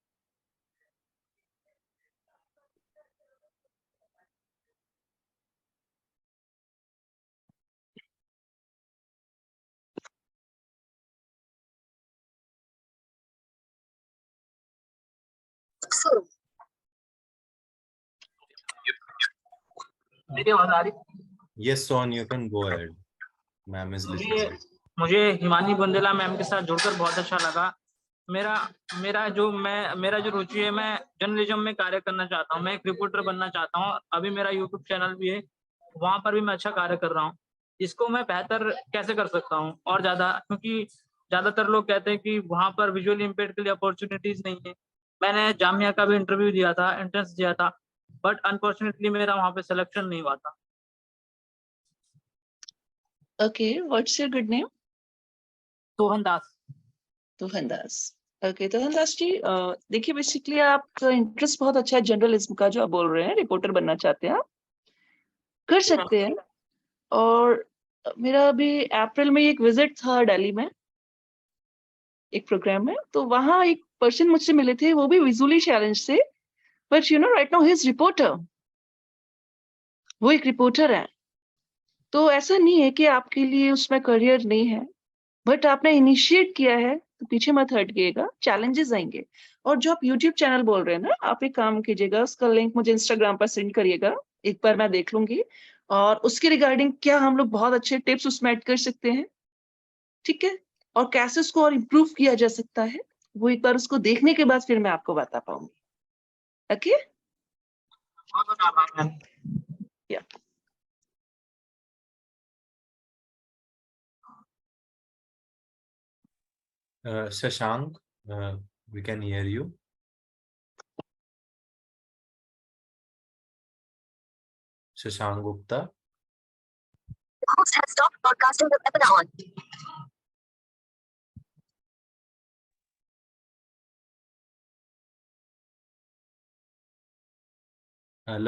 मेरी आवाज आ रही? Yes, Son, you can go ahead. Ma'am is listening. मुझे Himani Bundela ma'am के साथ जुड़कर बहुत अच्छा लगा। मेरा जो रुचि है, मैं जर्नलिज्म में कार्य करना चाहता हूँ। मैं एक रिपोर्टर बनना चाहता हूँ। अभी मेरा यूट्यूब चैनल भी है, वहां पर भी मैं अच्छा कार्य कर रहा हूँ। इसको मैं बेहतर कैसे कर सकता हूँ और ज्यादा, क्योंकि ज्यादातर लोग कहते हैं कि वहां पर विजुअली इम्पेयर्ड के लिए अपॉर्चुनिटीज नहीं है। मैंने जामिया का भी इंटरव्यू दिया था, एंट्रेंस दिया था, बट अनफॉर्चुनेटली मेरा वहां पे सिलेक्शन नहीं हुआ था। Okay, what's your good name? Sohan दास। तोहन दास। ओके तोहन दास जी, देखिए बेसिकली आपका इंटरेस्ट बहुत अच्छा है जर्नलिज्म का, जो आप बोल रहे हैं रिपोर्टर बनना चाहते हैं, आप कर सकते हैं। और मेरा अभी अप्रैल में एक विजिट था दिल्ली में, एक प्रोग्राम में, तो वहां एक पर्सन मुझसे मिले थे, वो भी विजुअली चैलेंज से, but you no right now he is reporter. वो एक रिपोर्टर है, तो ऐसा नहीं है कि आपके लिए उसमें करियर नहीं है, बट आपने इनिशिएट किया है तो पीछे मत हटिएगा, चैलेंजेस आएंगे। और जो आप यूट्यूब चैनल बोल रहे हैं ना, आप एक काम कीजिएगा, उसका लिंक मुझे इंस्टाग्राम पर सेंड करिएगा, एक बार मैं देख लूंगी, और उसके रिगार्डिंग क्या हम लोग बहुत अच्छे टिप्स उसमें ऐड कर सकते हैं, ठीक है, और कैसे उसको और इम्प्रूव किया जा सकता है, वो एक बार उसको देखने के बाद फिर मैं आपको बता पाऊंगी। ओके या Shashank, we can hear you. Shashank Gupta. The host has stopped broadcasting the webinar on.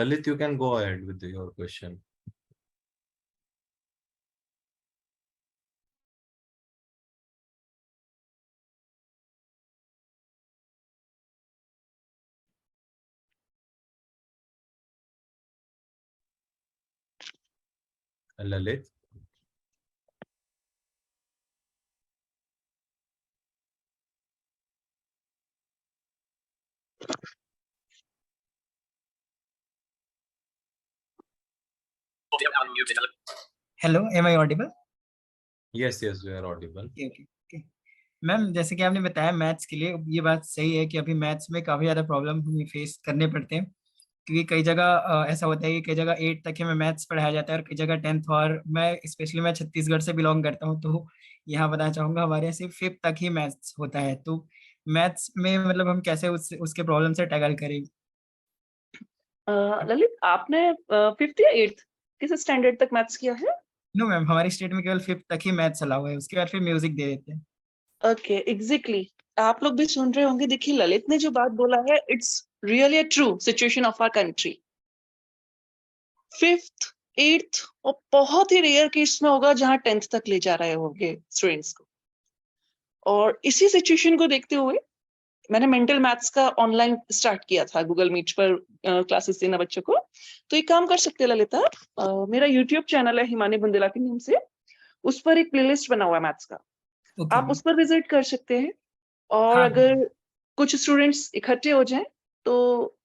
Lalit, you can go ahead with your question. Lalit. Hello, am I audible? Yes, yes, you are audible. Okay. Ma'am, जैसे कि आपने बताया maths के लिए, ये बात सही है कि अभी मैथ्स में काफ़ी ज़्यादा प्रॉब्लम हमें फेस करने पड़ते हैं, क्योंकि कई जगह ऐसा होता है कि कई जगह 8 तक हमें मैथ्स पढ़ाया जाता है और कई जगह 10th, और मैं छत्तीसगढ़ से बिलोंग करता हूँ, तो यहाँ बताना चाहूँगा हमारे यहाँ सिर्फ 5th तक ही मैथ्स होता है। तो मैथ्स में मतलब हम कैसे उसके प्रॉब्लम से टैकल करें? ललित, आपने 5th या 8th किस स्टैंडर्ड तक मैथ्स किया है? नो मैम, हमारी स्टेट में केवल 5th तक ही मैथ्स अलाउ है, उसके बाद फिर म्यूजिक दे देते हैं। Okay, exactly. आप लोग भी सुन रहे होंगे, देखिए ललित ने जो बात बोला है, it's really a true situation of our country. 5th 8th और बहुत ही रेयर केस में होगा जहां 10th तक ले जा रहे होंगे स्टूडेंट्स को। और इसी सिचुएशन को देखते हुए मैंने मेंटल मैथ्स का ऑनलाइन स्टार्ट किया था, गूगल मीट पर क्लासेस देना बच्चों को। तो एक काम कर सकते हैं ललिता, मेरा यूट्यूब चैनल है हिमानी बुंदेला के नाम से, उस पर एक प्लेलिस्ट बना हुआ है मैथ्स का, आप उस पर विजिट कर सकते हैं। और हाँ। अगर कुछ स्टूडेंट्स इकट्ठे हो जाएं तो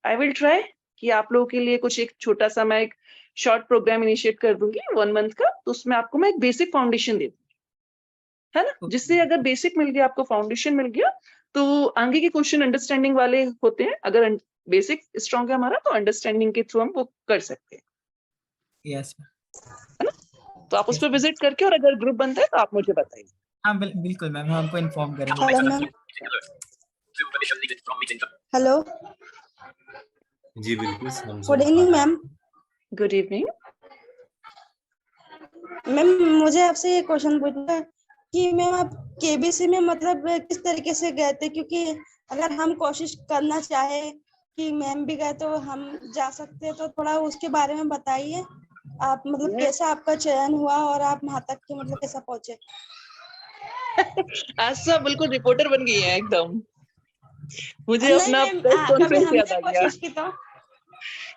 आई विल ट्राई कि आप लोगों के लिए कुछ एक छोटा सा मैं एक शॉर्ट प्रोग्राम इनिशिएट कर दूंगी 1 मंथ का, तो उसमें आपको मैं एक बेसिक फाउंडेशन दे दूंगी, है ना, जिससे अगर बेसिक मिल गया, आपको फाउंडेशन मिल गया, तो आगे के क्वेश्चन अंडरस्टैंडिंग वाले होते हैं। अगर बेसिक स्ट्रॉन्ग है हमारा, तो अंडरस्टैंडिंग के थ्रू हम वो कर सकते हैं, यस मैम। है ना। तो आप उस पर विजिट करके, और अगर ग्रुप बनता है तो आप मुझे बताइए। हाँ बिल्कुल मैम, हम आपको इन्फॉर्म करेंगे। Hello ma'am. हेलो, जी बिल्कुल, हम गुड सुन इवनिंग पा रहे मैम। Good evening. मैम, मुझे आपसे ये क्वेश्चन पूछना है कि मैम आप केबीसी में मतलब किस तरीके से गए थे, क्योंकि अगर हम कोशिश करना चाहे कि मैम भी गए तो हम जा सकते हैं, तो थोड़ा उसके बारे में बताइए। आप मतलब कैसा आपका चयन हुआ और आप वहां तक के मतलब कैसा पहुंचे? आज तो आप बिल्कुल रिपोर्टर बन गई हैं एकदम। मुझे नहीं अपना मैम, प्रेस कभी कॉन्फ्रेंस याद हमने आ गया। कोशिश की तो।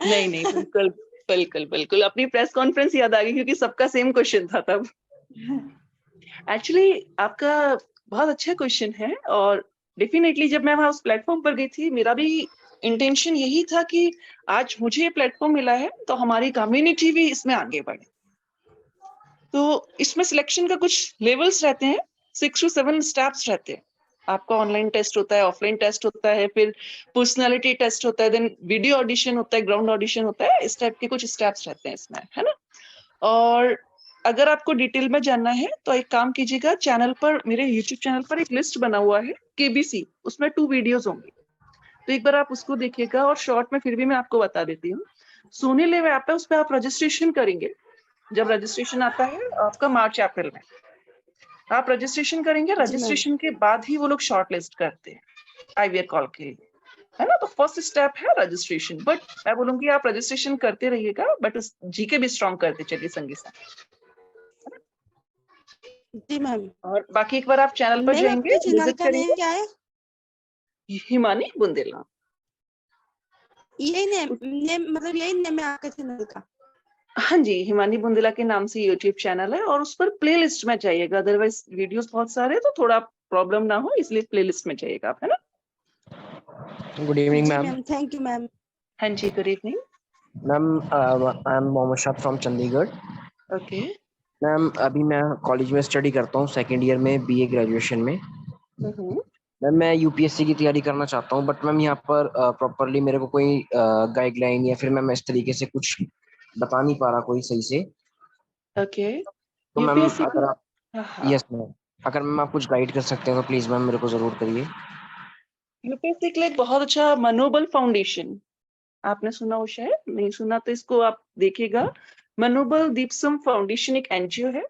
नहीं नहीं, बिल्कुल बिल्कुल बिल्कुल अपनी प्रेस कॉन्फ्रेंस याद आ गई, क्योंकि सबका सेम क्वेश्चन था तब। एक्चुअली आपका बहुत अच्छा क्वेश्चन है, और डेफिनेटली जब मैं वहां उस प्लेटफॉर्म पर गई थी, मेरा भी इंटेंशन यही था कि आज मुझे ये प्लेटफॉर्म मिला है तो हमारी कम्युनिटी भी इसमें आगे बढ़े। तो इसमें सिलेक्शन का कुछ लेवल्स रहते हैं, 6 to 7 स्टेप्स रहते हैं। आपका ऑनलाइन टेस्ट होता है, ऑफलाइन टेस्ट होता है, फिर पर्सनालिटी टेस्ट होता है, देन वीडियो ऑडिशन होता है, ग्राउंड ऑडिशन होता है। इस टाइप के कुछ स्टेप्स रहते हैं इसमें, है ना। और अगर आपको डिटेल में जानना है तो एक काम कीजिएगा, चैनल पर, मेरे यूट्यूब चैनल पर एक लिस्ट बना हुआ है केबीसी, उसमें 2 वीडियोस होंगे, तो एक बार आप उसको देखिएगा। और शॉर्ट में फिर भी मैं आपको बता देती हूँ, सोनी लिव ऐप है, उस पर आप रजिस्ट्रेशन करेंगे। जब रजिस्ट्रेशन आता है आपका मार्च अप्रैल में, आप रजिस्ट्रेशन करेंगे, रजिस्ट्रेशन के बाद ही वो लोग शॉर्ट लिस्ट करते हैं आईवीआर कॉल के लिए, है ना। तो फर्स्ट स्टेप है रजिस्ट्रेशन, बट मैं बोलूंगी आप रजिस्ट्रेशन करते रहिएगा, बट जीके भी स्ट्रॉन्ग करते चलिए संगे साथ। जी मैम। और बाकी एक बार आप चैनल पर मैम जाएंगे, आपके चैनल विजिट का नेम करेंगे, क्या है? हिमानी बुंदेला। यही नेम मतलब यही नेम है आपके चैनल का? हाँ जी, हिमानी बुंदेला के नाम से यूट्यूब चैनल है, और उस पर प्लेलिस्ट में जाइएगा, अदरवाइज वीडियोस बहुत सारे हैं तो थोड़ा प्रॉब्लम ना हो, इसलिए प्लेलिस्ट में जाइएगा आप, है ना। गुड इवनिंग जी ma'am. Ma'am, thank you ma'am. हाँ जी, good evening ma'am, I am Mohammad Shah from Chandigarh. Okay. Ma'am, अभी मैं कॉलेज में स्टडी करता हूँ, सेकेंड ईयर में बीए ग्रेजुएशन में। मैम, मैं यूपीएससी की तैयारी करना चाहता हूँ, बट मैम यहाँ पर प्रॉपरली मेरे को कोई गाइडलाइन या फिर मैम इस तरीके से कुछ बता नहीं पा रहा कोई सही से। ओके। तो मैम यूपीएससी अगर आप, हाँ, यस मैम, अगर मैम आप कुछ गाइड कर सकते हैं तो प्लीज मैम मेरे को जरूर करिए। यूपीएससी के लिए एक बहुत अच्छा मनोबल फाउंडेशन, आपने सुना हो, शायद नहीं सुना तो इसको आप देखिएगा। मनोबल दीपसम फाउंडेशन एक एनजीओ है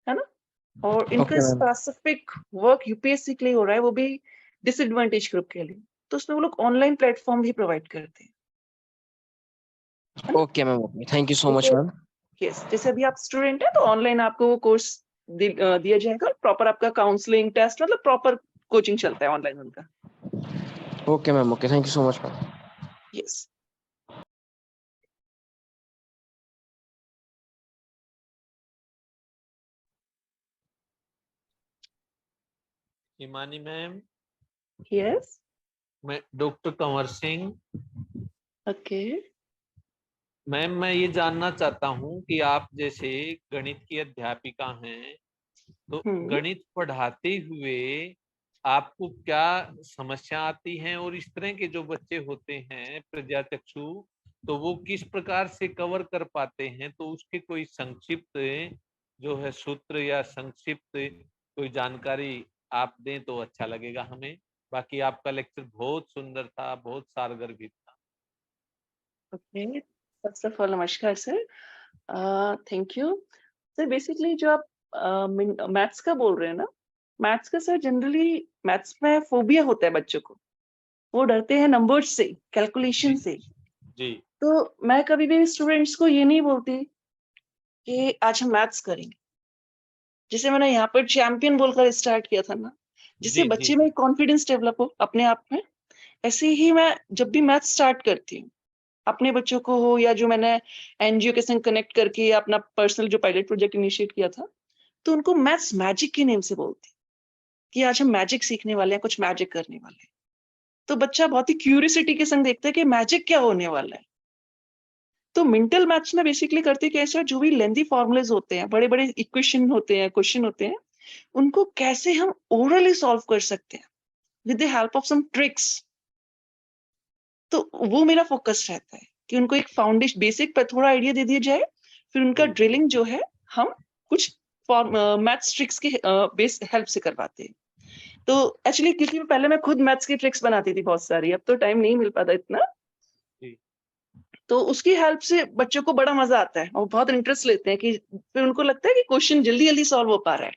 ना। और इनका okay ma'am. Specific work UPSC के लिए हो रहा है, वो भी डिसएडवांटेज ग्रुप के लिए। तो उसमें वो लोग ऑनलाइन प्लेटफॉर्म भी प्रोवाइड करते हैं। Okay ma'am, okay, thank you so much ma'am. Yes, जैसे अभी आप स्टूडेंट है तो ऑनलाइन आपको वो कोर्स दिया जाएगा, प्रॉपर आपका काउंसलिंग टेस्ट, मतलब प्रॉपर कोचिंग चलता है ऑनलाइन उनका। Okay ma'am, okay, thank you so much ma'am. Yes. Himani ma'am, yes. मैं doctor Kanwar Singh. Okay. Ma'am, मैं ये जानना चाहता हूँ कि आप जैसे गणित की अध्यापिका हैं, तो गणित पढ़ाते हुए आपको क्या समस्या आती हैं, और इस तरह के जो बच्चे होते हैं प्रज्ञाचक्षु, तो वो किस प्रकार से कवर कर पाते हैं, तो उसके कोई संक्षिप्त जो है सूत्र या संक्षिप्त कोई जानकारी आप दें तो अच्छा लगेगा हमें। बाकी आपका लेक्चर बहुत सुंदर था, बहुत सारगर भी था। ओके, फर्स्ट ऑफ ऑल नमस्कार sir, thank you sir. Basically जो आप मैथ्स का बोल रहे हैं ना, मैथ्स का सर जनरली मैथ्स में फोबिया होता है बच्चों को, वो डरते हैं नंबर्स से, कैलकुलेशन से। जी। तो मैं कभी भी स्टूडेंट्स को ये नहीं बोलती कि आज हम मैथ्स करेंगे। जैसे मैंने यहाँ पर चैंपियन बोलकर स्टार्ट किया था ना, जिससे बच्चे में कॉन्फिडेंस डेवलप हो अपने आप में, ऐसे ही मैं जब भी मैथ्स स्टार्ट करती हूँ, अपने बच्चों को हो या जो मैंने एनजीओ के संग कनेक्ट करके अपना पर्सनल जो पायलट प्रोजेक्ट इनिशिएट किया था, तो उनको मैथ्स मैजिक के नेम से बोलती कि आज हम मैजिक सीखने वाले हैं, कुछ मैजिक करने वाले हैं। तो बच्चा बहुत ही क्यूरियोसिटी के संग देखता है कि मैजिक क्या होने वाला है। तो मेंटल मैथ्स में बेसिकली करते कैसे है, जो भी लेंथी फॉर्मूलेज होते हैं, बड़े बड़े इक्वेशन होते हैं, क्वेश्चन होते हैं, उनको कैसे हम ओरली सॉल्व कर सकते हैं with the help of some tricks. तो वो मेरा फोकस रहता है कि उनको एक फाउंडेशन बेसिक पर थोड़ा आइडिया दे दिया जाए, फिर उनका ड्रिलिंग जो है हम कुछ मैथ्स ट्रिक्स के बेस हेल्प से करवाते हैं। तो एक्चुअली क्योंकि पहले मैं खुद मैथ्स की ट्रिक्स बनाती थी बहुत सारी, अब तो टाइम नहीं मिल पाता इतना, तो उसकी हेल्प से बच्चों को बड़ा मजा आता है और बहुत इंटरेस्ट लेते हैं कि फिर उनको लगता है कि क्वेश्चन जल्दी जल्दी सॉल्व हो पा रहा है।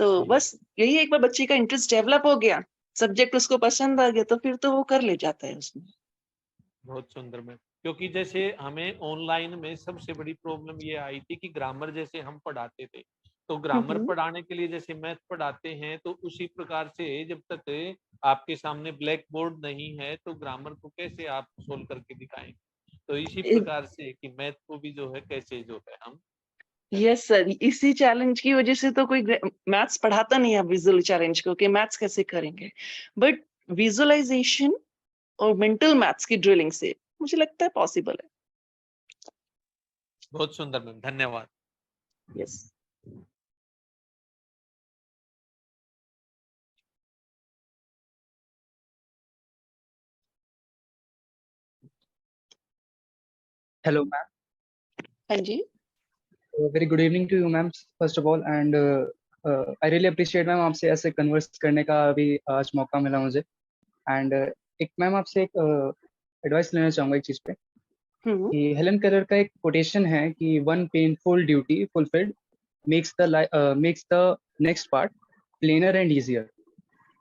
तो बस यही, एक बार बच्चे का इंटरेस्ट डेवलप हो गया, सब्जेक्ट उसको पसंद आ गया, तो फिर तो वो कर ले जाता है उसमें। बहुत सुंदर मैम। क्योंकि जैसे हमें ऑनलाइन में सबसे बड़ी प्रॉब्लम ये आई थी कि ग्रामर जैसे हम पढ़ाते थे, तो ग्रामर पढ़ाने के लिए जैसे मैथ पढ़ाते हैं, तो उसी प्रकार से जब तक आपके सामने ब्लैक बोर्ड नहीं है तो ग्रामर को कैसे आप सोल्व करके दिखाएंगे। तो इसी प्रकार से कि मैथ को भी जो है कैसे जो है हम। यस सर, इसी चैलेंज की वजह से तो कोई मैथ्स पढ़ाता नहीं है विजुअल चैलेंज को, कि मैथ्स कैसे करेंगे, बट विजुअलाइजेशन और मेंटल मैथ्स की ड्रिलिंग से मुझे लगता है पॉसिबल है। बहुत सुंदर मैम, धन्यवाद। यस। Hello, ma'am. हाँ जी। Very good evening to you, ma'am. First of all, and I really appreciate ma'am आपसे ऐसे कन्वर्स करने का अभी आज मौका मिला मुझे। एंड एक मैम आपसे एक एडवाइस लेना चाहूँगा एक चीज़ पे कि हेलन केलर का एक कोटेशन है कि one painful duty fulfilled makes the next part planar and easier.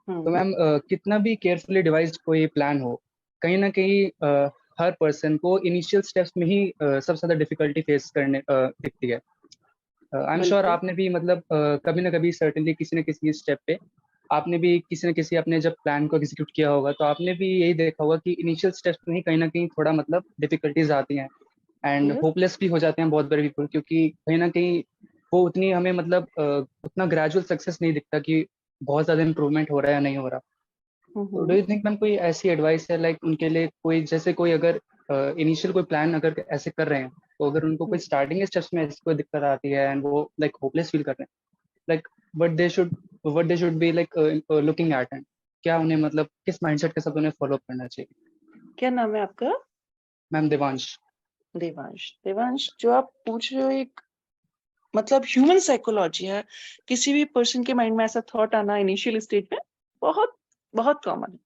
तो मैम कितना भी केयरफुली डिवाइस्ड कोई प्लान हो, कहीं ना कहीं हर पर्सन को इनिशियल स्टेप्स में ही सबसे ज़्यादा डिफिकल्टी फेस करने दिखती है। आई एम श्योर आपने भी मतलब कभी ना कभी सर्टेनली किसी न किसी स्टेप पे आपने भी किसी न किसी अपने जब प्लान को एग्जीक्यूट किया होगा, तो आपने भी यही देखा होगा कि इनिशियल स्टेप्स में ही कहीं ना कहीं थोड़ा मतलब डिफिकल्टीज आती हैं एंड होपलेस भी हो जाते हैं बहुत बार पीपल, क्योंकि कहीं ना कहीं वो उतनी हमें मतलब उतना ग्रेजुअल सक्सेस नहीं दिखता कि बहुत ज़्यादा इंप्रूवमेंट हो रहा है या नहीं हो रहा। तो डू यू थिंक मैम कोई ऐसी एडवाइस है लाइक उनके लिए, कोई जैसे कोई अगर इनिशियल कोई प्लान अगर ऐसे कर रहे हैं, तो अगर उनको कोई स्टार्टिंग स्टेप्स में ऐसी कोई दिक्कत आती है एंड वो लाइक होपलेस फील कर रहे हैं, like what they should be like looking at, and क्या उन्हें मतलब किस माइंडसेट के साथ उन्हें फॉलो करना चाहिए? क्या नाम है आपका? मैम देवांश। देवांश, जो आप पूछ रहे हो एक मतलब ह्यूमन साइकोलॉजी है, किसी भी पर्सन के माइंड में ऐसा थॉट आना इनिशियल स्टेज में बहुत बहुत कॉमन है,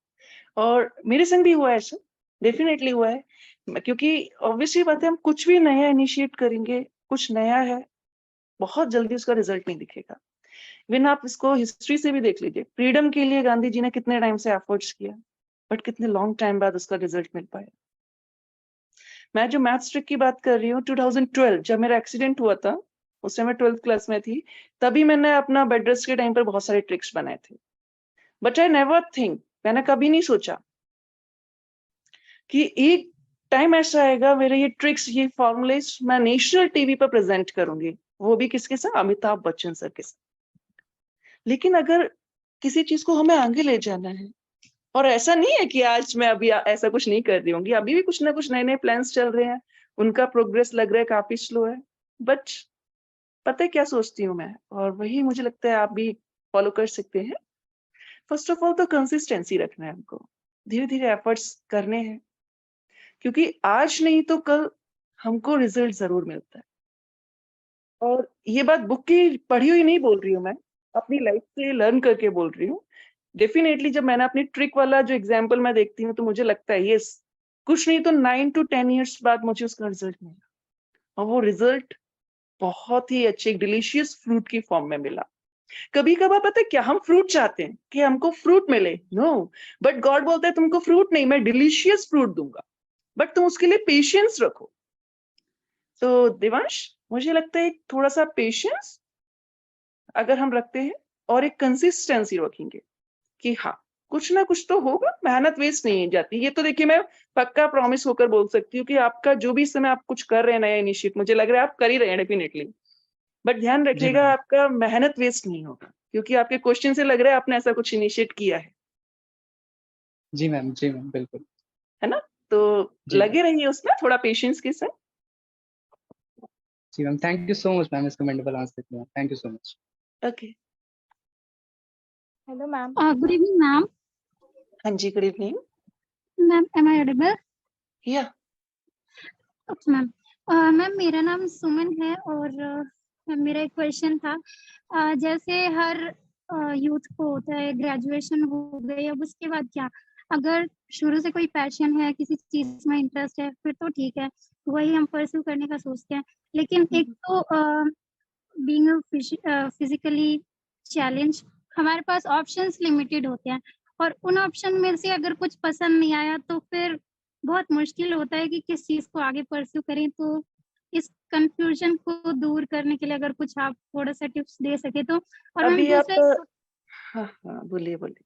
और मेरे संग भी हुआ है ऐसा, डेफिनेटली हुआ है, क्योंकि ऑब्वियसली बात है, हम कुछ भी नया इनिशिएट करेंगे, कुछ नया है, बहुत जल्दी उसका रिजल्ट नहीं दिखेगा। इवन आप इसको हिस्ट्री से भी देख लीजिए, फ्रीडम के लिए गांधी जी ने कितने टाइम से एफर्ट्स किया, बट कितने लॉन्ग टाइम बाद उसका रिजल्ट मिल पाया। मैं जो मैथ्स ट्रिक की बात कर रही हूँ, 2012 जब मेरा एक्सीडेंट हुआ था, उस समय मैं 12th क्लास में थी, तभी मैंने अपना बेड रेस्ट के टाइम पर बहुत सारे ट्रिक्स बनाए थे, बट आई नेवर थिंक, मैंने कभी नहीं सोचा कि एक टाइम ऐसा आएगा मेरे ये ट्रिक्स, ये फॉर्मूलेस मैं नेशनल टीवी पर प्रेजेंट करूंगी, वो भी किसके साथ? अमिताभ बच्चन सर के साथ। लेकिन अगर किसी चीज को हमें आगे ले जाना है, और ऐसा नहीं है कि आज मैं अभी ऐसा कुछ नहीं कर रही होंगी, अभी भी कुछ ना कुछ नए नए प्लान्स चल रहे हैं, उनका प्रोग्रेस लग रहा है काफी स्लो है, बट पता है क्या सोचती हूँ मैं, और वही मुझे लगता है आप भी फॉलो कर सकते हैं। फर्स्ट ऑफ ऑल तो कंसिस्टेंसी रखना है हमको, धीरे धीरे एफर्ट्स करने हैं, क्योंकि आज नहीं तो कल हमको रिजल्ट जरूर मिलता है। और ये बात बुक की पढ़ी हुई नहीं बोल रही हूँ मैं, अपनी लाइफ से लर्न करके बोल रही हूँ। डेफिनेटली जब मैंने अपनी ट्रिक वाला जो एग्जाम्पल मैं देखती हूँ, तो मुझे लगता है यस, कुछ नहीं तो 9 to 10 ईयर्स बाद मुझे उसका रिजल्ट मिला, और वो रिजल्ट बहुत ही अच्छे डिलीशियस फ्रूट की फॉर्म में मिला। कभी कभार पता है क्या, हम फ्रूट चाहते हैं कि हमको फ्रूट मिले, नो, बट गॉड बोलता है तुमको फ्रूट नहीं, मैं डिलीशियस फ्रूट दूंगा, बट तुम उसके लिए पेशेंस रखो। तो देवांश, मुझे लगता है थोड़ा सा पेशेंस अगर हम रखते हैं और एक कंसिस्टेंसी रखेंगे कि हाँ कुछ ना कुछ तो होगा, मेहनत वेस्ट नहीं जाती। ये तो देखिए मैं पक्का प्रॉमिस होकर बोल सकती हूँ कि आपका जो भी समय आप कुछ कर रहे हैं नया इनिशिएट, मुझे लग रहा है आप कर ही रहे हैं डेफिनेटली, बट ध्यान रखिएगा आपका मेहनत वेस्ट नहीं होगा, क्योंकि आपके क्वेश्चन से लग रहा है आपने ऐसा कुछ इनिशिएट किया है। जी मैम, जी मैम, बिल्कुल, है ना? तो लगे रहिए उसमें थोड़ा पेशेंस के साथ। जी ma'am, thank you so much ma'am इस कमेंटेबल आंसर के लिए, thank you so much. Okay, hello ma'am. Good evening ma'am. हाँ जी, good evening ma'am, am I audible? या ओके मैम। मैम मेरा नाम सुमन है, और मेरा एक क्वेश्चन था, जैसे हर यूथ को होता है, ग्रेजुएशन हो गई, अब उसके बाद क्या? अगर शुरू से कोई पैशन है, किसी चीज में इंटरेस्ट है, फिर तो ठीक है, वही हम परस्यू करने का सोचते हैं। लेकिन एक तो बीइंग फिजिकली चैलेंज, हमारे पास ऑप्शंस लिमिटेड होते हैं और उन ऑप्शन में से अगर कुछ पसंद नहीं आया तो फिर बहुत मुश्किल होता है कि किस चीज़ को आगे परस्यू करें। तो इस कन्फ्यूजन को दूर करने के लिए अगर कुछ आप थोड़ा-सा टिप्स दे सकें तो। और मैम अभी आप दूसरा हाँ, बोलिए, बोलिए।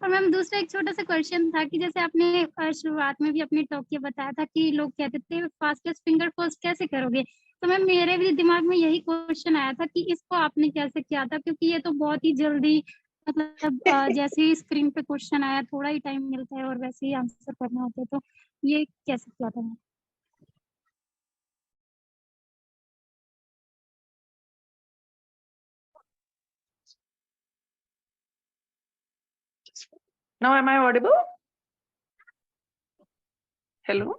और मैम दूसरा एक छोटा-सा क्वेश्चन था कि जैसे आपने शुरुआत में भी अपने टॉक के बताया था कि लोग कहते थे फास्टेस्ट फिंगर फर्स्ट कैसे करोगे? तो मैम मेरे भी दिमाग में यही क्वेश्चन आया था कि इसको आपने कैसे किया था? क्योंकि ये तो बहुत ही जल्दी मतलब जैसे ही स्क्रीन पे क्वेश्चन आया थोड़ा ही टाइम मिलता है और वैसे ही आंसर करना होता है, तो ये कैसे किया था ma'am? Now am I audible? Hello?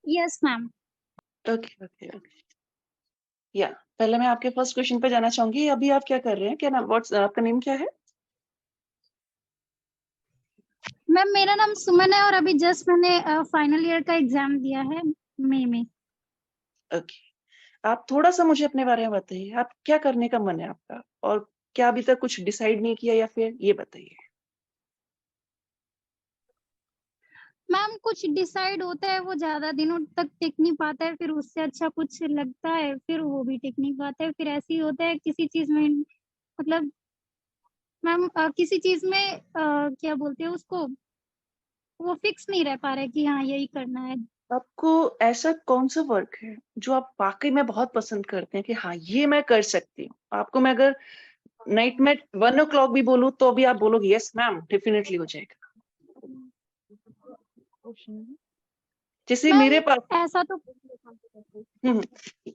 Yes ma'am. Okay. या पहले मैं आपके फर्स्ट क्वेश्चन पे जाना चाहूंगी। अभी आप क्या कर रहे हैं? क्या नाम, व्हाट्स आपका नेम क्या है? मैम मेरा नाम सुमन है और अभी जस्ट मैंने फाइनल ईयर का एग्जाम दिया है मई में। ओके। आप थोड़ा-सा मुझे अपने बारे में बताइए। आप क्या करने का मन है आपका? और क्या अभी तक कुछ डिसाइड नहीं किया या फिर ये बताइए? मैम कुछ डिसाइड होता है वो ज़्यादा दिनों तक टिक नहीं पाता है, फिर उससे अच्छा कुछ लगता है, फिर वो भी टिक नहीं पाता है। फिर ऐसे ही होता है किसी चीज़ में मतलब मैम किसी चीज़ में क्या बोलते हैं उसको, वो फिक्स नहीं रह पा रहा है कि हाँ, यही करना है। आपको ऐसा कौन-सा वर्क है जो आप वाक़ई में बहुत पसंद करते हैं कि हाँ, ये मैं कर सकती हूँ? आपको मैं अगर नाइट में 1 ओ क्लॉक भी बोलूँ तो भी आप बोलोगे यस मैम, डेफिनिटली हो जाएगा। जैसे मेरे पास मैम ऐसा तो हुँ,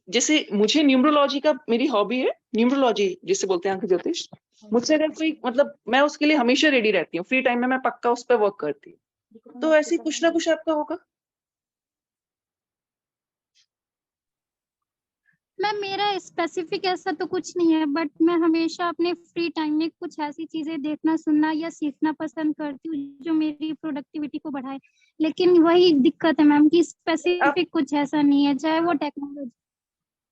जैसे मुझे न्यूमरोलॉजी का मेरी हॉबी है, न्यूमरोलॉजी जिसे बोलते हैं आंख ज्योतिष। मुझसे अगर कोई मतलब मैं उसके लिए हमेशा रेडी रहती हूँ, फ्री टाइम में मैं पक्का उस पे वर्क करती हूँ। तो ऐसे ही कुछ ना कुछ आपका होगा? मैम मेरा स्पेसिफिक ऐसा तो कुछ नहीं है, बट मैं हमेशा अपने फ्री टाइम में कुछ ऐसी चीज़ें देखना, सुनना या सीखना पसंद करती हूँ, जो मेरी प्रोडक्टिविटी को बढ़ाए। लेकिन वही दिक्कत है मैम कि आप स्पेसिफिक कुछ ऐसा नहीं है, चाहे वो टेक्नोलॉजी।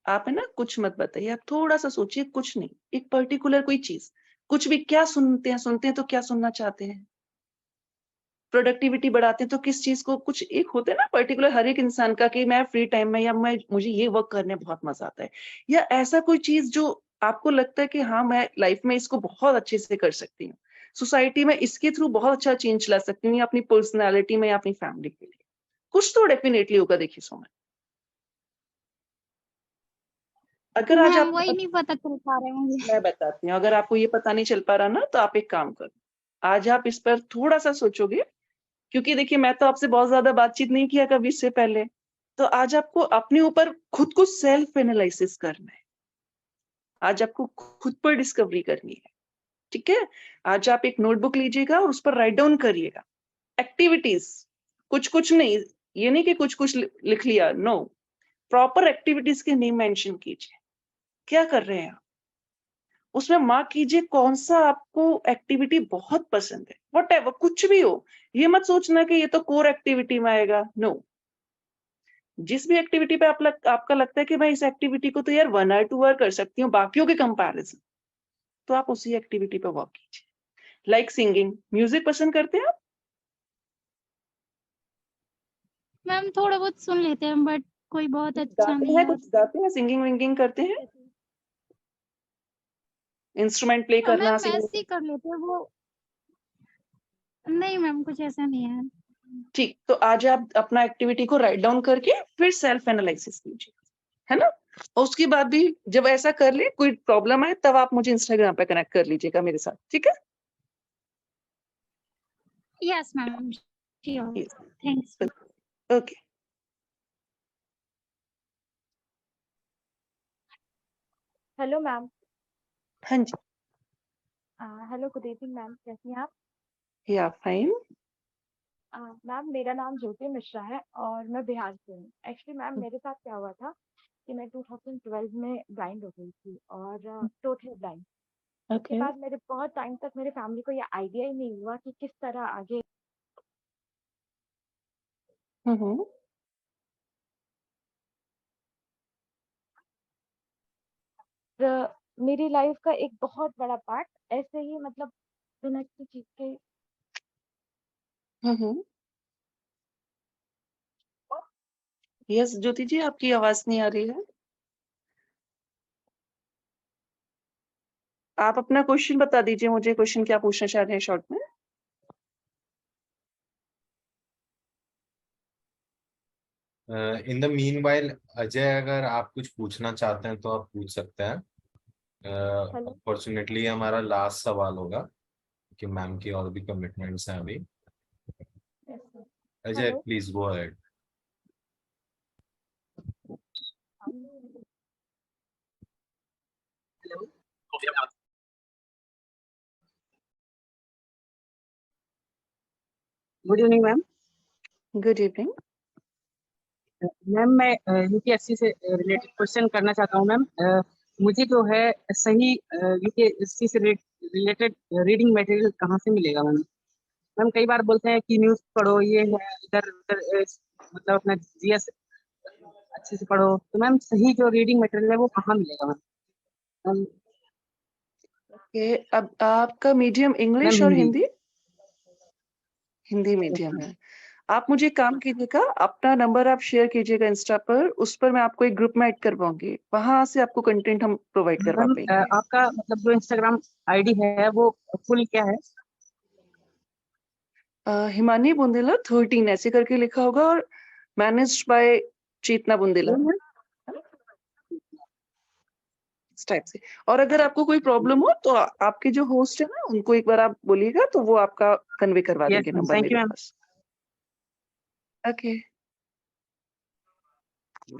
आप है ना कुछ मत बताइए, आप थोड़ा-सा सोचिए, कुछ नहीं, एक पर्टिकुलर कोई चीज़, कुछ भी क्या सुनते हैं तो क्या सुनना चाहते हैं? प्रोडक्टिविटी बढ़ाते हैं तो किस चीज़ को कुछ एक होता है ना पर्टिकुलर हर एक इंसान का कि मैं फ्री टाइम में या मुझे ये वर्क करने में बहुत मज़ा आता है। या ऐसा कोई चीज़ जो आपको लगता है कि हाँ, मैं लाइफ में इसको बहुत अच्छे से कर सकती हूँ। सोसाइटी में इसके थ्रू बहुत अच्छा चेंज ला सकती हूँ या अपनी पर्सनैलिटी में या अपनी फैमिली के लिए। कुछ तो डेफिनिटली होगा देखिए सोमन। अगर आज मैम आप वही नहीं पता चल पा रहा है मुझे। मैं बताती हूँ, अगर आपको ये पता नहीं चल पा रहा ना तो आप एक काम करो। आज आप इस पर थोड़ा-सा सोचोगे क्योंकि देखिए मैं तो आपसे बहुत ज़्यादा बातचीत नहीं किया कभी इससे पहले। तो आज आपको अपने ऊपर खुद को सेल्फ एनालिसिस करना है। आज आपको खुद पर डिस्कवरी करनी है, ठीक है? आज आप एक नोटबुक लीजिएगा और उस पर राइट डाउन करिएगा। एक्टिविटीज़, कुछ-कुछ नहीं, ये नहीं कि कुछ-कुछ लिख लिया, नो। प्रॉपर एक्टिविटीज़ के नेम मेंशन कीजिए। क्या कर रहे हैं आप? उसमें मार्क कीजिए कौन-सा आपको एक्टिविटी बहुत पसंद है, व्हाटएवर कुछ भी हो। ये मत सोचना कि ये तो कोर एक्टिविटी में आएगा, नो। जिस भी एक्टिविटी पे आपका लगता है कि मैं इस एक्टिविटी को तो यार 1 और 2 आवर कर सकती हूँ बाकियों के कंपैरिज़न, तो आप उसी एक्टिविटी पे वर्क कीजिए। लाइक सिंगिंग, म्यूज़िक पसंद करते हैं आप? मैम थोड़ा बहुत सुन लेते हैं बट कोई बहुत अच्छा गाते नहीं हैं, है। कुछ गाते हैं, सिंगिंग-विंगिंग करते हैं? इंस्ट्रूमेंट प्ले करना, मैम सिंगिंग ऐसे ही कर लेते हैं वो। नहीं मैम कुछ ऐसा नहीं है। ठीक, तो आज आप अपना एक्टिविटी को राइट डाउन करके फिर सेल्फ एनालिसिस कीजिए, है ना? और उसके बाद भी जब ऐसा कर ले, कोई प्रॉब्लम आए तब आप मुझे इंस्टाग्राम पे कनेक्ट कर लीजिएगा मेरे साथ, ठीक है? Yes ma'am sure. Yes, thanks. बिल्कुल, ओके। Hello ma'am. हाँ जी, हेलो गुड इवनिंग मैम, कैसी हैं आप? या फाइन। मैम मेरा नाम ज्योति मिश्रा है और मैं बिहार से हूँ। एक्चुअली मैम मेरे साथ क्या हुआ था कि मैं 2012 में ब्लाइंड हो गई थी और टोटली ब्लाइंड। उसके ओके। बाद मेरे बहुत टाइम तक मेरे फैमिली को ये आइडिया ही नहीं हुआ कि किस तरह आगे। हुँ, हुँ। मेरी लाइफ का एक बहुत बड़ा पार्ट ऐसे ही मतलब बिना किसी चीज के। यस ज्योति जी, आपकी आवाज नहीं आ रही है। आप अपना क्वेश्चन बता दीजिए मुझे, क्वेश्चन क्या पूछना चाह रहे हैं शॉर्ट में। इन द मीनवाइल अजय, अगर आप कुछ पूछना चाहते हैं तो आप पूछ सकते हैं। हेलो। अनफॉर्चुनेटली हमारा लास्ट सवाल होगा कि मैम की और भी कमिटमेंट्स हैं अभी। Ajay hello. Please go ahead. Good evening ma'am. Good evening ma'am, मैं यूपीएससी से रिलेटेड क्वेश्चन करना चाहता हूँ मैम। मुझे जो है सही यूपीएससी से रिलेटेड रीडिंग मटेरियल कहाँ से मिलेगा मैम? मैम कई बार बोलते हैं कि न्यूज़ पढ़ो, ये है इधर उधर, मतलब अपना जीएस अच्छे से पढ़ो, तो मैम सही जो रीडिंग मटेरियल है वो कहाँ मिलेगा मैम? ओके, अब आपका मीडियम मैम इंग्लिश और हिंदी। हिंदी? हिंदी मीडियम है। आप मुझे एक काम कीजिएगा, अपना नंबर आप शेयर कीजिएगा इंस्टा पर, उस पर मैं आपको एक ग्रुप में ऐड करवाऊंगी, वहां से आपको कंटेंट हम प्रोवाइड करवा मैम पाएंगे। आपका मतलब जो इंस्टाग्राम आईडी है वो फुल क्या है? हिमानी बुंदेला 13 ऐसे करके लिखा होगा, और मैनेज्ड बाय चेतना बुंदेला इस टाइप से। और अगर आपको कोई प्रॉब्लम हो तो आपके जो होस्ट है ना, उनको एक बार आप बोलिएगा तो वो आपका कन्वे करवा यस देंगे मैम, नंबर थैंक मेरे you ma'am. Pass. Okay.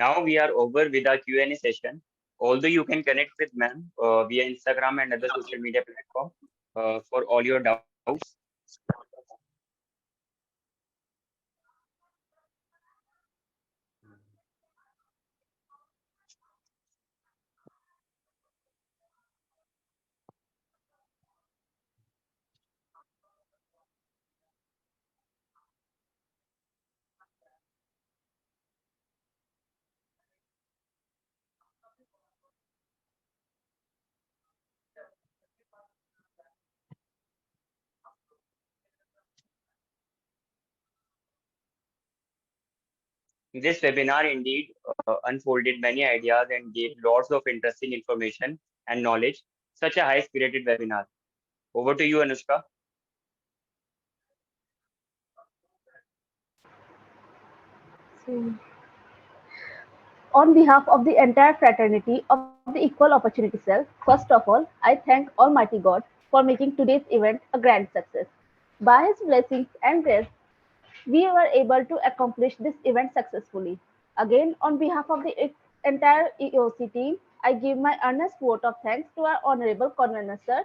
Now we are over with our Q&A session. Although you can connect with ma'am via Instagram and other social media platform for all your doubts. This webinar indeed unfolded many ideas and gave lots of interesting information and knowledge. Such a high-spirited webinar. Over to you, Anushka. On behalf of the entire fraternity of the Equal Opportunity Cell, first of all, I thank Almighty God for making today's event a grand success. By His blessings and grace, we were able to accomplish this event successfully. Again, on behalf of the entire EOC team, I give my earnest vote of thanks to our Honorable Convener Sir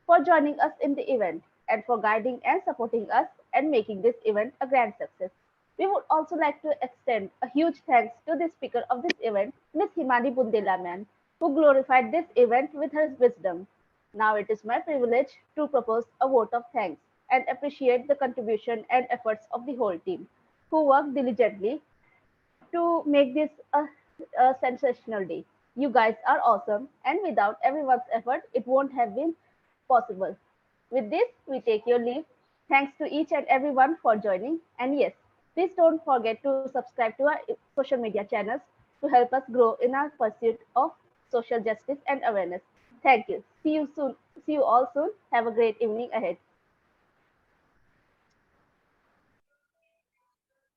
for joining us in the event and for guiding and supporting us and making this event a grand success. We would also like to extend a huge thanks to the speaker of this event, Ms. Himani Bundela Man, who glorified this event with her wisdom. Now it is my privilege to propose a vote of thanks and appreciate the contribution and efforts of the whole team who worked diligently to make this a sensational day. You guys are awesome, and without everyone's effort, it won't have been possible. With this, we take your leave. Thanks to each and everyone for joining. And yes, please don't forget to subscribe to our social media channels to help us grow in our pursuit of social justice and awareness. Thank you. See you soon. See you all soon. Have a great evening ahead.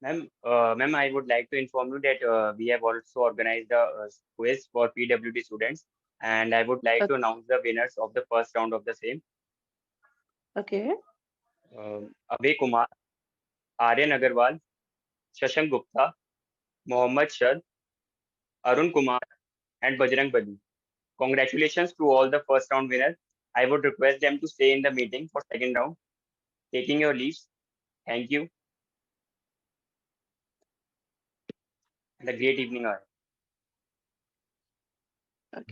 Ma'am, I would like to inform you that we have also organized a quiz for PWD students, and I would like to announce the winners of the first round of the same. Okay. Abhay Kumar, Aryan Agarwal, Shashank Gupta, Mohammad Shad, Arun Kumar, and Bajrang Bali. Congratulations to all the first round winners. I would request them to stay in the meeting for second round. Taking your leaves. Thank you. And a great evening ahead.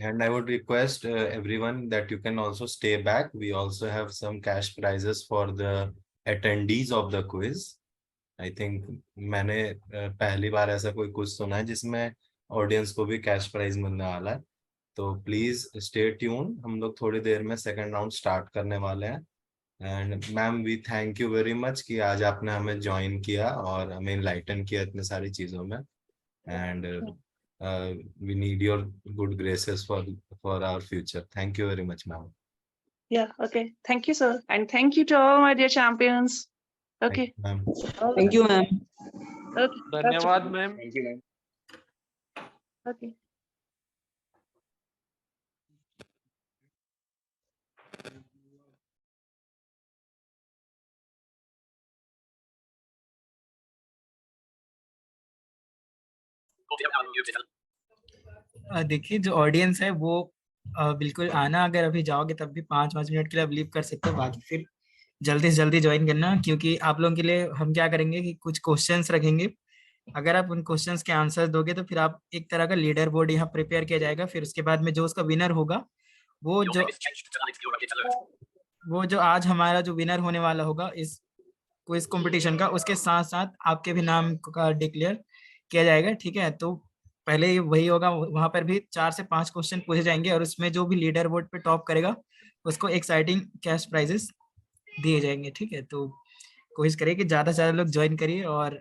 And I would request everyone that you can also stay back. We also have some cash prizes for the attendees of the quiz. I think मैंने पहली बार ऐसा कोई कुछ सुना है जिसमें audience को भी कैश प्राइज मिलने वाला है. तो प्लीज स्टे ट्यून, हम लोग थोड़ी देर में सेकंड राउंड स्टार्ट करने वाले हैं। And ma'am we thank you very much कि आज आपने हमें ज्वाइन किया और हमें इनलाइटन किया इतनी सारी चीजों में। And we need your good graces for our future. Thank you very much ma'am. Yeah, okay. Thank you, sir. And thank you to all my dear champions. Okay. Ma'am thank you ma'am. Okay. धन्यवाद ma'am. Thank you, ma'am. Okay. देखिए जो audience है वो बिल्कुल आना, अगर अभी जाओगे तब भी 5-5 मिनट के लिए आप लीव कर सकते हो, बाकी फिर जल्दी से जल्दी ज्वाइन करना, क्योंकि आप लोगों के लिए हम क्या करेंगे कि कुछ क्वेश्चंस रखेंगे। अगर आप उन क्वेश्चंस के आंसर दोगे तो फिर आप एक तरह का लीडर बोर्ड यहाँ प्रिपेयर किया जाएगा। फिर उसके बाद में जो उसका विनर होगा, वो जो आज हमारा जो विनर होने वाला होगा इस क्विज कंपटीशन का, उसके साथ साथ आपके भी नाम का डिक्लेयर किया जाएगा। ठीक है, तो पहले वही होगा, वहां पर भी 4 से 5 क्वेश्चन पूछे जाएंगे और उसमें जो भी लीडर बोर्ड पे टॉप करेगा उसको एक्साइटिंग कैश प्राइजेस दिए जाएंगे। ठीक है, तो कोशिश करिए कि ज्यादा से ज्यादा लोग ज्वाइन करिए और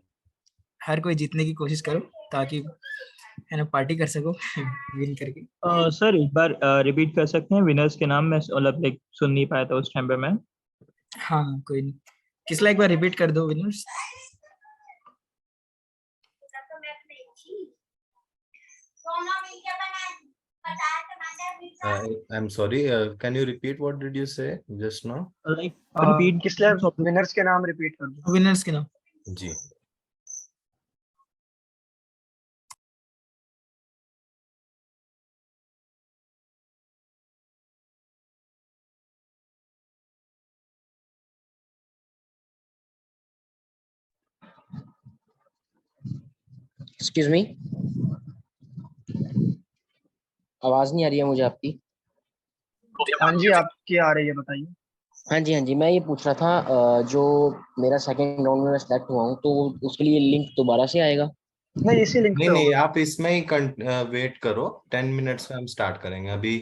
हर कोई जीतने की कोशिश करो, ताकि है ना पार्टी कर सको विन करके। सर एक बार रिपीट कर सकते हैं विनर्स के नाम? मैं मतलब लाइक सुन नहीं पाया था उस टाइम पे मैं। हाँ कोई नहीं, किसला एक बार रिपीट कर दो winners. I'm sorry, can you repeat what did you say just now? Like repeat किसले विनर्स के नाम रिपीट कर दो। विनर्स के नाम जी एक्सक्यूज मी, आवाज नहीं आ रही है मुझे आपकी। हाँ जी आपकी आ रही है, बताइए। हाँ जी, मैं ये पूछ रहा था जो मेरा सेकंड राउंड में मैं सेलेक्ट हुआ हूँ, तो उसके लिए लिंक दोबारा से आएगा? नहीं, इसी लिंक पे नहीं, होगा। आप इसमें ही वेट करो, 10 मिनट्स में हम स्टार्ट करेंगे। अभी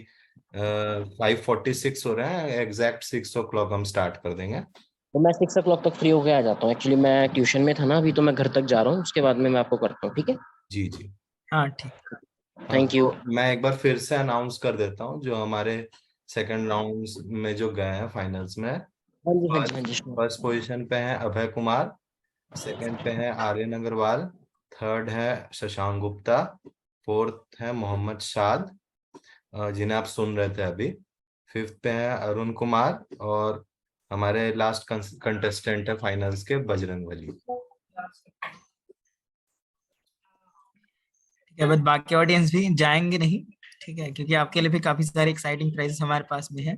5:46 हो रहे हैं, एग्जैक्ट 6 o'clock हम स्टार्ट कर देंगे। तो मैं 6 o'clock तक फ्री होके आ जाता हूँ। एक्चुअली मैं ट्यूशन में था ना अभी, तो मैं घर तक जा रहा हूँ, उसके बाद में मैं आपको करता हूँ। ठीक है जी जी हाँ ठीक। Thank you. तो मैं एक बार फिर से अनाउंस कर देता हूँ जो हमारे सेकंड राउंड में जो गए हैं फाइनल्स में। हाँ जी फर्स्ट पोजीशन पे है अभय कुमार, सेकंड पे है आर्यन अग्रवाल, थर्ड है शशांक गुप्ता, फोर्थ है मोहम्मद शाद जिन्हें आप सुन रहे थे अभी, फिफ्थ पे है अरुण कुमार, और हमारे लास्ट कंटेस्टेंट है फाइनल्स के बजरंग बली। ठीक है, बट बाकी ऑडियंस भी जाएंगे नहीं, ठीक है, क्योंकि आपके लिए भी काफी सारे एक्साइटिंग प्राइजेस हमारे पास में है।